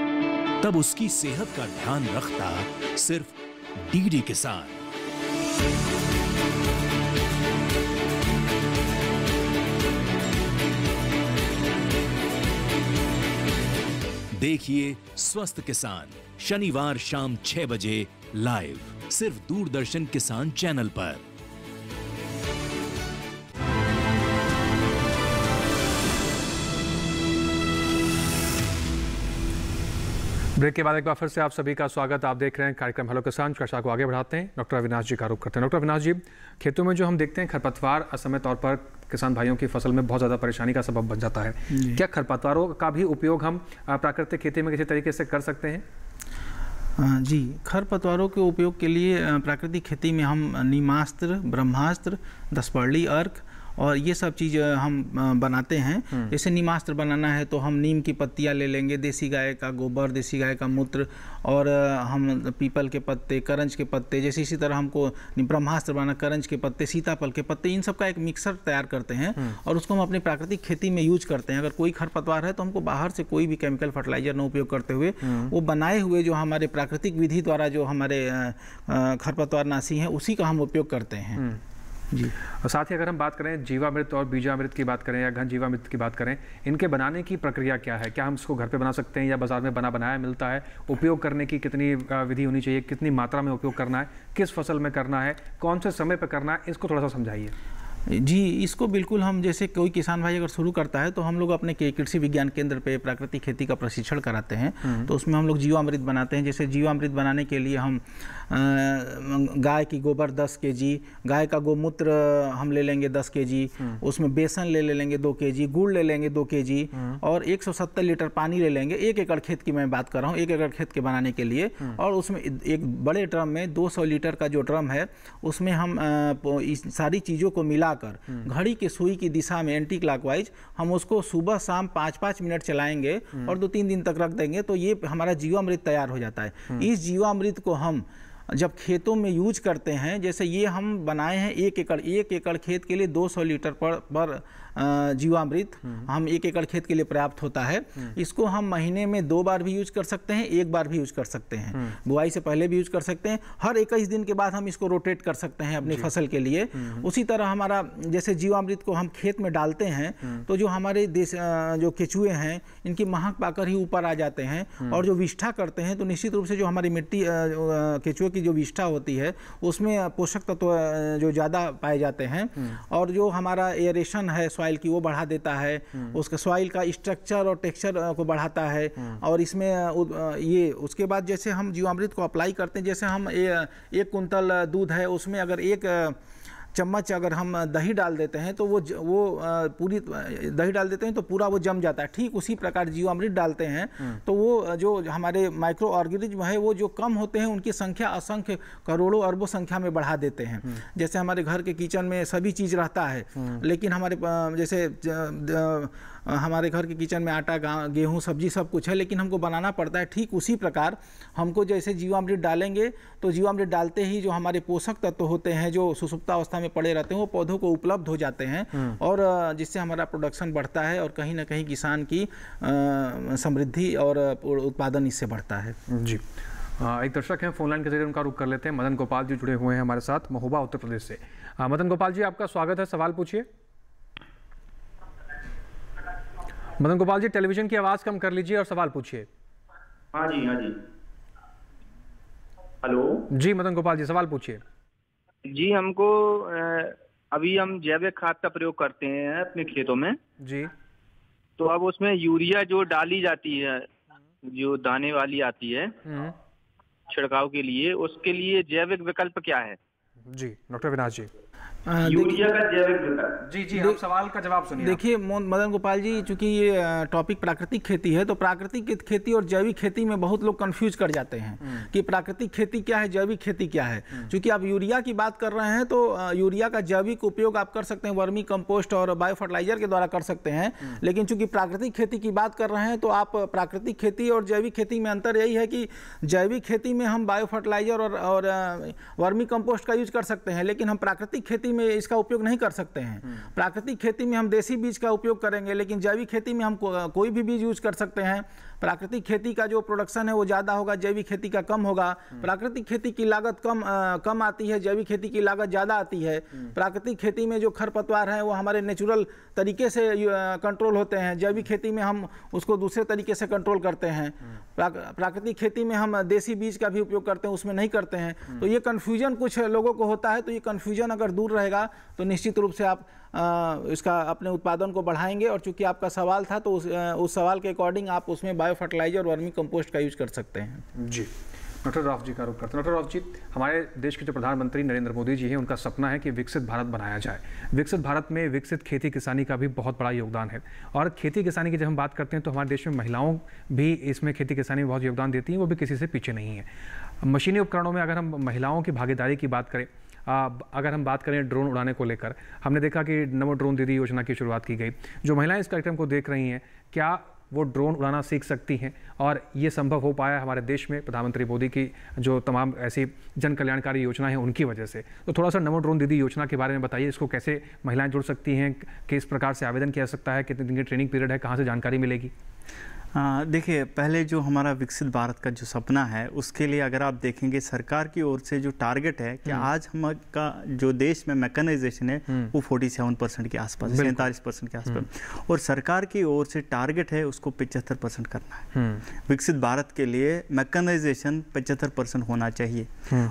तब उसकी सेहत का ध्यान रखता सिर्फ डीडी किसान। देखिए स्वस्थ किसान शनिवार शाम 6 बजे लाइव, सिर्फ दूरदर्शन किसान चैनल पर। ब्रेक के बाद एक बार फिर से आप सभी का स्वागत। आप देख रहे हैं कार्यक्रम हेलो किसान। चर्चा को आगे बढ़ाते हैं, डॉक्टर अविनाश जी का रुख करते हैं। डॉक्टर अविनाश जी, खेतों में जो हम देखते हैं खरपतवार असमय तौर पर किसान भाइयों की फसल में बहुत ज़्यादा परेशानी का सबब बन जाता है। क्या खरपतवारों का भी उपयोग हम प्राकृतिक खेती में किसी तरीके से कर सकते हैं? जी, खरपतवारों के उपयोग के लिए प्राकृतिक खेती में हम नीमास्त्र, ब्रह्मास्त्र, दसपर्ली अर्क और ये सब चीज़ हम बनाते हैं। जैसे नीमास्त्र बनाना है तो हम नीम की पत्तियाँ ले लेंगे, देसी गाय का गोबर, देसी गाय का मूत्र, और हम पीपल के पत्ते, करंज के पत्ते, जैसे इसी तरह हमको ब्रह्मास्त्र बनाना, करंज के पत्ते, सीताफल के पत्ते, इन सब का एक मिक्सर तैयार करते हैं और उसको हम अपनी प्राकृतिक खेती में यूज करते हैं। अगर कोई खरपतवार है तो हमको बाहर से कोई भी केमिकल फर्टिलाइजर न उपयोग करते हुए वो बनाए हुए जो हमारे प्राकृतिक विधि द्वारा जो हमारे खरपतवार नाशी हैं उसी का हम उपयोग करते हैं। जी, और साथ ही अगर हम बात करें जीवामृत और बीजामृत की बात करें या घन जीवामृत की बात करें, इनके बनाने की प्रक्रिया क्या है? क्या हम इसको घर पे बना सकते हैं या बाजार में बनाया मिलता है? उपयोग करने की कितनी विधि होनी चाहिए, कितनी मात्रा में उपयोग करना है, किस फसल में करना है, कौन से समय पर करना है, इसको थोड़ा सा समझाइए। जी, इसको बिल्कुल हम, जैसे कोई किसान भाई अगर शुरू करता है तो हम लोग अपने कृषि विज्ञान केंद्र पे प्राकृतिक खेती का प्रशिक्षण कराते हैं। तो उसमें हम लोग जीवामृत बनाते हैं। जैसे जीवामृत बनाने के लिए हम गाय की गोबर 10 kg, गाय का गोमूत्र हम ले लेंगे 10 kg, उसमें बेसन ले लेंगे 2 kg, गुड़ ले लेंगे 2 kg और 170 लीटर पानी ले लेंगे। 1 एकड़ खेत की मैं बात कर रहा हूँ, 1 एकड़ खेत के बनाने के लिए। और उसमें एक बड़े ड्रम में 200 लीटर का जो ड्रम है उसमें हम इस सारी चीज़ों को मिलाकर घड़ी की सुई की दिशा में एंटी क्लॉकवाइज हम उसको सुबह शाम 5-5 मिनट चलाएंगे और 2-3 दिन तक रख देंगे तो ये हमारा जीवामृत तैयार हो जाता है। इस जीवामृत को हम जब खेतों में यूज करते हैं, जैसे ये हम बनाए हैं 1 एकड़ खेत के लिए 200 लीटर पर जीवामृत हम 1 एकड़ खेत के लिए पर्याप्त होता है। इसको हम महीने में 2 बार भी यूज कर सकते हैं, 1 बार भी यूज कर सकते हैं, बुआई से पहले भी यूज कर सकते हैं, हर 21 दिन के बाद हम इसको रोटेट कर सकते हैं अपनी फसल के लिए। उसी तरह हमारा जैसे जीवामृत को हम खेत में डालते हैं तो जो हमारे देश जो केचुए हैं इनकी महक पाकर ही ऊपर आ जाते हैं और जो विष्ठा करते हैं तो निश्चित रूप से जो हमारी मिट्टी केचुए की जो विष्ठा होती है उसमें पोषक तत्व जो ज़्यादा पाए जाते हैं और जो हमारा एयरेशन है सॉइल की वो बढ़ा देता है, उसका सॉइल का स्ट्रक्चर और टेक्सचर को बढ़ाता है। और इसमें ये उसके बाद जैसे हम जीवामृत को अप्लाई करते हैं, जैसे हम 1 कुंतल दूध है उसमें अगर 1 चम्मच अगर हम दही डाल देते हैं तो वो पूरी दही डाल देते हैं तो पूरा वो जम जाता है। ठीक उसी प्रकार जीवामृत डालते हैं तो वो जो हमारे माइक्रो ऑर्गेनिज्म है वो जो कम होते हैं उनकी संख्या असंख्य करोड़ों अरबों संख्या में बढ़ा देते हैं। जैसे हमारे घर के किचन में सभी चीज़ रहता है लेकिन हमारे जैसे हमारे घर के किचन में आटा गेहूँ सब्जी सब कुछ है लेकिन हमको बनाना पड़ता है। ठीक उसी प्रकार हमको जैसे जीवामृत डालेंगे तो जीवामृत डालते ही जो हमारे पोषक तत्व होते हैं जो सुसुप्तावस्था में पड़े रहते हैं वो पौधों को उपलब्ध हो जाते हैं और जिससे हमारा प्रोडक्शन बढ़ता है और कहीं ना कहीं किसान की समृद्धि और उत्पादन इससे बढ़ता है। जी एक दर्शक हैं फोन लाइन के जरिए उनका रुख कर लेते हैं। मदन गोपाल जी जुड़े हुए हैं हमारे साथ महोबा उत्तर प्रदेश से। मदन गोपाल जी आपका स्वागत है, सवाल पूछिए। मदन गोपाल जी टेलीविजन की आवाज कम कर लीजिए और सवाल पूछिए। हाँ जी हेलो जी मदन गोपाल जी सवाल पूछिए। जी हमको अभी हम जैविक खाद का प्रयोग करते हैं अपने खेतों में जी, तो अब उसमें यूरिया जो डाली जाती है जो दाने वाली आती है छिड़काव के लिए, उसके लिए जैविक विकल्प क्या है? जी डॉक्टर विनाश जी यूरिया का जैविक विकल्प। जी आप सवाल का जवाब सुनिए। देखिए मदन गोपाल जी, चूंकि ये टॉपिक प्राकृतिक खेती है तो प्राकृतिक खेती और जैविक खेती में बहुत लोग कंफ्यूज कर जाते हैं कि प्राकृतिक खेती क्या है, जैविक खेती क्या है। चूंकि आप यूरिया की बात कर रहे हैं तो यूरिया का जैविक उपयोग आप कर सकते हैं, वर्मी कंपोस्ट और बायो फर्टिलाइजर के द्वारा कर सकते हैं। लेकिन चूंकि प्राकृतिक खेती की बात कर रहे हैं तो आप प्राकृतिक खेती और जैविक खेती में अंतर यही है कि जैविक खेती में हम बायो फर्टिलाइजर और वर्मी कंपोस्ट का यूज कर सकते हैं, लेकिन हम प्राकृतिक खेती में इसका उपयोग नहीं कर सकते हैं। प्राकृतिक खेती में हम देसी बीज का उपयोग करेंगे, लेकिन जैविक खेती में हम कोई भी बीज यूज कर सकते हैं। प्राकृतिक खेती का जो प्रोडक्शन है वो ज़्यादा होगा, जैविक खेती का कम होगा। प्राकृतिक खेती की लागत कम आती है, जैविक खेती की लागत ज़्यादा आती है। प्राकृतिक खेती में जो खरपतवार हैं वो हमारे नेचुरल तरीके से कंट्रोल होते हैं, जैविक खेती में हम उसको दूसरे तरीके से कंट्रोल करते हैं। प्राकृतिक खेती में हम देसी बीज का भी उपयोग करते हैं, उसमें नहीं करते हैं। तो ये कन्फ्यूजन कुछ लोगों को होता है, तो ये कन्फ्यूजन अगर दूर रहेगा तो निश्चित रूप से आप इसका अपने उत्पादन को बढ़ाएंगे। और चूंकि आपका सवाल था तो उस सवाल के अकॉर्डिंग आप उसमें बायो फर्टिलाइजर और वर्मी कंपोस्ट का यूज कर सकते हैं। जी डॉक्टर राव जी का रुख करते हैं। डॉक्टर राव जी, हमारे देश के जो प्रधानमंत्री नरेंद्र मोदी जी हैं उनका सपना है कि विकसित भारत बनाया जाए। विकसित भारत में विकसित खेती किसानी का भी बहुत बड़ा योगदान है। और खेती किसानी की जब हम बात करते हैं तो हमारे देश में महिलाओं भी इसमें खेती किसानी में बहुत योगदान देती हैं, वो भी किसी से पीछे नहीं है। मशीनी उपकरणों में अगर हम महिलाओं की भागीदारी की बात करें, अगर हम बात करें ड्रोन उड़ाने को लेकर, हमने देखा कि नमो ड्रोन दीदी योजना की शुरुआत की गई। जो महिलाएं इस कार्यक्रम को देख रही हैं, क्या वो ड्रोन उड़ाना सीख सकती हैं? और ये संभव हो पाया हमारे देश में प्रधानमंत्री मोदी की जो तमाम ऐसी जन कल्याणकारी योजनाएं हैं उनकी वजह से। तो थोड़ा सा नमो ड्रोन दीदी योजना के बारे में बताइए, इसको कैसे महिलाएं जुड़ सकती हैं, किस प्रकार से आवेदन किया सकता है, कितने दिन की ट्रेनिंग पीरियड है, कहाँ से जानकारी मिलेगी? देखिए, पहले जो हमारा विकसित भारत का जो सपना है उसके लिए अगर आप देखेंगे सरकार की ओर से जो टारगेट है कि आज हमारा जो देश में मैकेनाइजेशन है वो 47% के आसपास, 47% के आसपास, और सरकार की ओर से टारगेट है उसको 75% करना है। विकसित भारत के लिए मैकेनाइजेशन 75% होना चाहिए।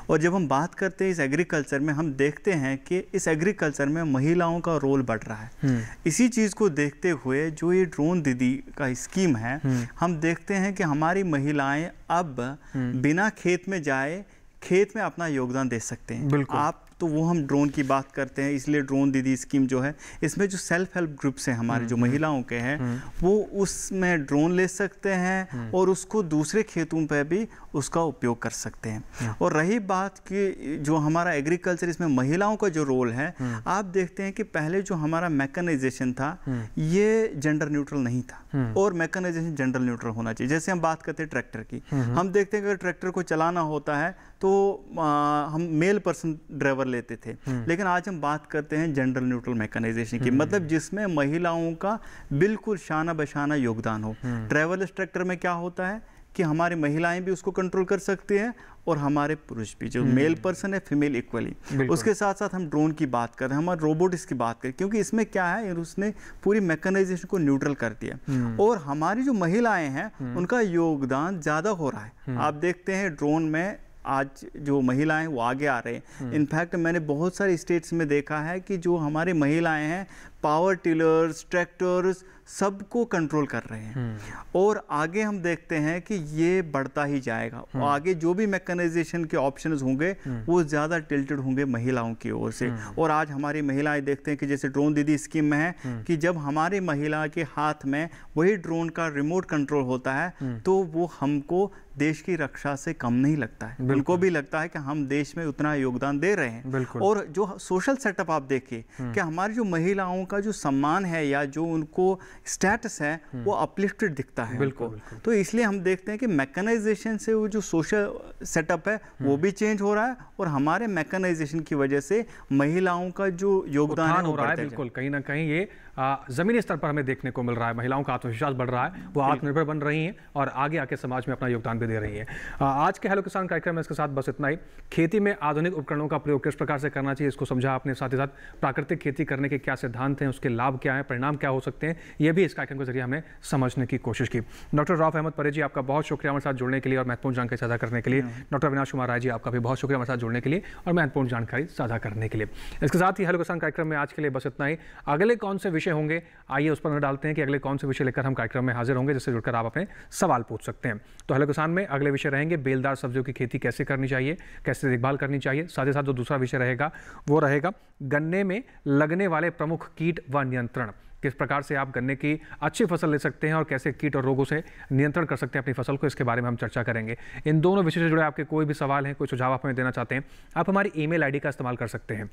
और जब हम बात करते हैं इस एग्रीकल्चर में, हम देखते हैं कि इस एग्रीकल्चर में महिलाओं का रोल बढ़ रहा है। इसी चीज़ को देखते हुए जो ये ड्रोन दीदी का स्कीम है, हम देखते हैं कि हमारी महिलाएं अब बिना खेत में जाए खेत में अपना योगदान दे सकते हैं। बिल्कुल। आप तो वो हम ड्रोन की बात करते हैं, इसलिए ड्रोन दीदी स्कीम जो है, इसमें जो सेल्फ हेल्प ग्रुप्स हैं हमारे जो महिलाओं के हैं, वो उसमें ड्रोन ले सकते हैं और उसको दूसरे खेतों पर भी उसका उपयोग कर सकते हैं। और रही बात कि जो हमारा एग्रीकल्चर, इसमें महिलाओं का जो रोल है, आप देखते हैं कि पहले जो हमारा मैकेनाइजेशन था ये जेंडर न्यूट्रल नहीं था, और मैकेनाइजेशन जेंडर न्यूट्रल होना चाहिए। जैसे हम बात करते हैं ट्रैक्टर की, हम देखते हैं कि अगर ट्रैक्टर को चलाना होता है तो हम मेल पर्सन ड्राइवर लेते थे, लेकिन आज हम बात करते हैं जेंडर न्यूट्रल मैकेनाइजेशन की, मतलब जिसमें महिलाओं का बिल्कुल शाना बशाना योगदान हो। ड्राइवरलेस ट्रैक्टर में क्या होता है कि हमारी महिलाएं भी उसको कंट्रोल कर सकती हैं और हमारे पुरुष भी, जो मेल पर्सन है फीमेल इक्वली। उसके साथ साथ हम ड्रोन की बात कर रहे हैं, हमारे रोबोटिक्स की बात करें, क्योंकि इसमें क्या है, उसने पूरी मैकेनाइजेशन को न्यूट्रल कर दिया और हमारी जो महिलाएं हैं उनका योगदान ज़्यादा हो रहा है। आप देखते हैं ड्रोन में आज जो महिलाएं वो आगे आ रहे हैं। इनफैक्ट मैंने बहुत सारे स्टेट्स में देखा है कि जो हमारी महिलाएं हैं पावर टिलर्स, ट्रैक्टर्स सबको कंट्रोल कर रहे हैं और आगे हम देखते हैं कि ये बढ़ता ही जाएगा। और आगे जो भी मैकेनाइजेशन के ऑप्शंस होंगे वो ज़्यादा टिल्टेड होंगे महिलाओं की ओर से। और आज हमारी महिलाएं देखते हैं कि जैसे ड्रोन दीदी स्कीम में है कि जब हमारी महिला के हाथ में वही ड्रोन का रिमोट कंट्रोल होता है तो वो हमको देश की रक्षा से कम नहीं लगता है, उनको भी लगता है कि हम देश में उतना योगदान दे रहे हैं। और जो सोशल सेटअप आप देखिए कि हमारी जो महिलाओं का जो सम्मान है या जो उनको स्टेटस है वो अपलिफ्टेड दिखता है। बिल्कुल। तो इसलिए हम देखते हैं कि मैकेनाइजेशन से वो जो सोशल सेटअप है वो भी चेंज हो रहा है और हमारे मैकेनाइजेशन की वजह से महिलाओं का जो योगदान हो रहा है, बिल्कुल कहीं ना कहीं ये जमीनी स्तर पर हमें देखने को मिल रहा है। महिलाओं का आत्मविश्वास बढ़ रहा है, वो आत्मनिर्भर बन रही हैं और आगे आके समाज में अपना योगदान भी दे रही है। आज के हेलो किसान कार्यक्रम में इसके साथ बस इतना ही। खेती में आधुनिक उपकरणों का प्रयोग किस प्रकार से करना चाहिए इसको समझा आपने, साथ ही साथ प्राकृतिक खेती करने के क्या सिद्धांत हैं, उसके लाभ क्या हैं, परिणाम क्या हो सकते हैं, ये भी इस कार्यक्रम के जरिए हमने समझने की कोशिश की। डॉक्टर रऊफ अहमद परे जी, आपका बहुत शुक्रिया हमारे साथ जुड़ने के लिए और महत्वपूर्ण जानकारी साझा करने के लिए। डॉक्टर अविनाश कुमार राय जी, आपका भी बहुत शुक्रिया हमारे साथ जुड़ने के लिए और महत्वपूर्ण जानकारी साझा करने के लिए। इसके साथ ही हेलो किसान कार्यक्रम में आज के लिए बस इतना ही। अगले कौन से विषय होंगे, आइए उस पर नजर डालते हैं कि अगले कौन से विषय लेकर हम कार्यक्रम में हाजिर होंगे, जिससे जुड़कर आप अपने सवाल पूछ सकते हैं। तो हेलो किसान में अगले विषय रहेंगे बेलदार सब्जियों की खेती कैसे करनी चाहिए, कैसे देखभाल करनी चाहिए। साथ ही साथ जो दूसरा विषय रहेगा वो रहेगा गन्ने में लगने वाले प्रमुख कीट व नियंत्रण, किस प्रकार से आप गन्ने की अच्छी फसल ले सकते हैं और कैसे कीट और रोगों से नियंत्रण कर सकते हैं अपनी फसल को, इसके बारे में हम चर्चा करेंगे। इन दोनों विषय से जुड़े आपके कोई भी सवाल हैं, कोई सुझाव आप हमें देना चाहते हैं, आप हमारी ईमेल आईडी का इस्तेमाल कर सकते हैं।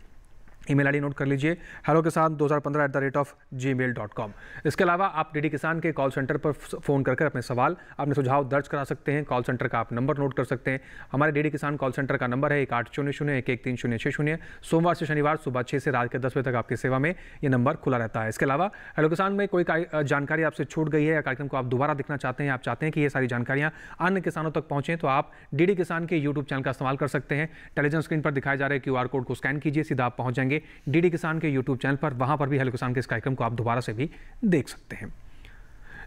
ईमेल आईडी नोट कर लीजिए, hellokisan2015@gmail.com। इसके अलावा आप डीडी किसान के कॉल सेंटर पर फ़ोन कर अपने सवाल, अपने सुझाव दर्ज करा सकते हैं। कॉल सेंटर का आप नंबर नोट कर सकते हैं। हमारे डीडी किसान कॉल सेंटर का नंबर है 1800-113-060। सोमवार से शनिवार सुबह 6 से रात के 10 बजे तक आपकी सेवा में ये नंबर खुला रहता है। इसके अलावा हेलो किसान में कोई जानकारी आपसे छूट गई है या कार्यक्रम को आप दोबारा देखना चाहते हैं, आप चाहते हैं कि ये सारी जानकारियाँ अन्य किसानों तक पहुँचें, तो आप डीडी किसान के यूट्यूब चैनल का इस्तेमाल कर सकते हैं। टेलीविजन स्क्रीन पर दिखाए जा रहे QR कोड को स्कैन कीजिए, सीधा आप पहुँच जाएंगे डीडी किसान के यूट्यूब चैनल पर। वहां पर भी हेलो किसान के इस कार्यक्रम को आप दोबारा से भी देख सकते हैं।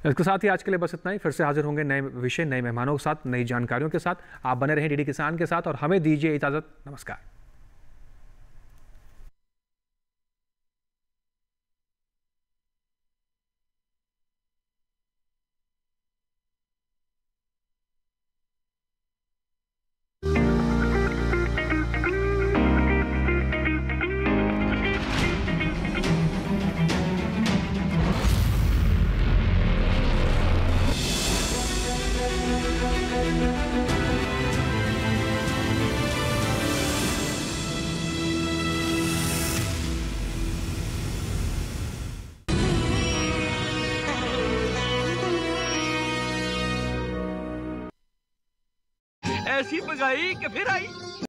इसके साथ ही आज के लिए बस इतना ही। फिर से हाजिर होंगे नए विषय, नए मेहमानों के साथ, नई जानकारियों के साथ। आप बने रहें डीडी किसान के साथ और हमें दीजिए इजाजत। नमस्कार। ऐसी बगाई कि फिर आई।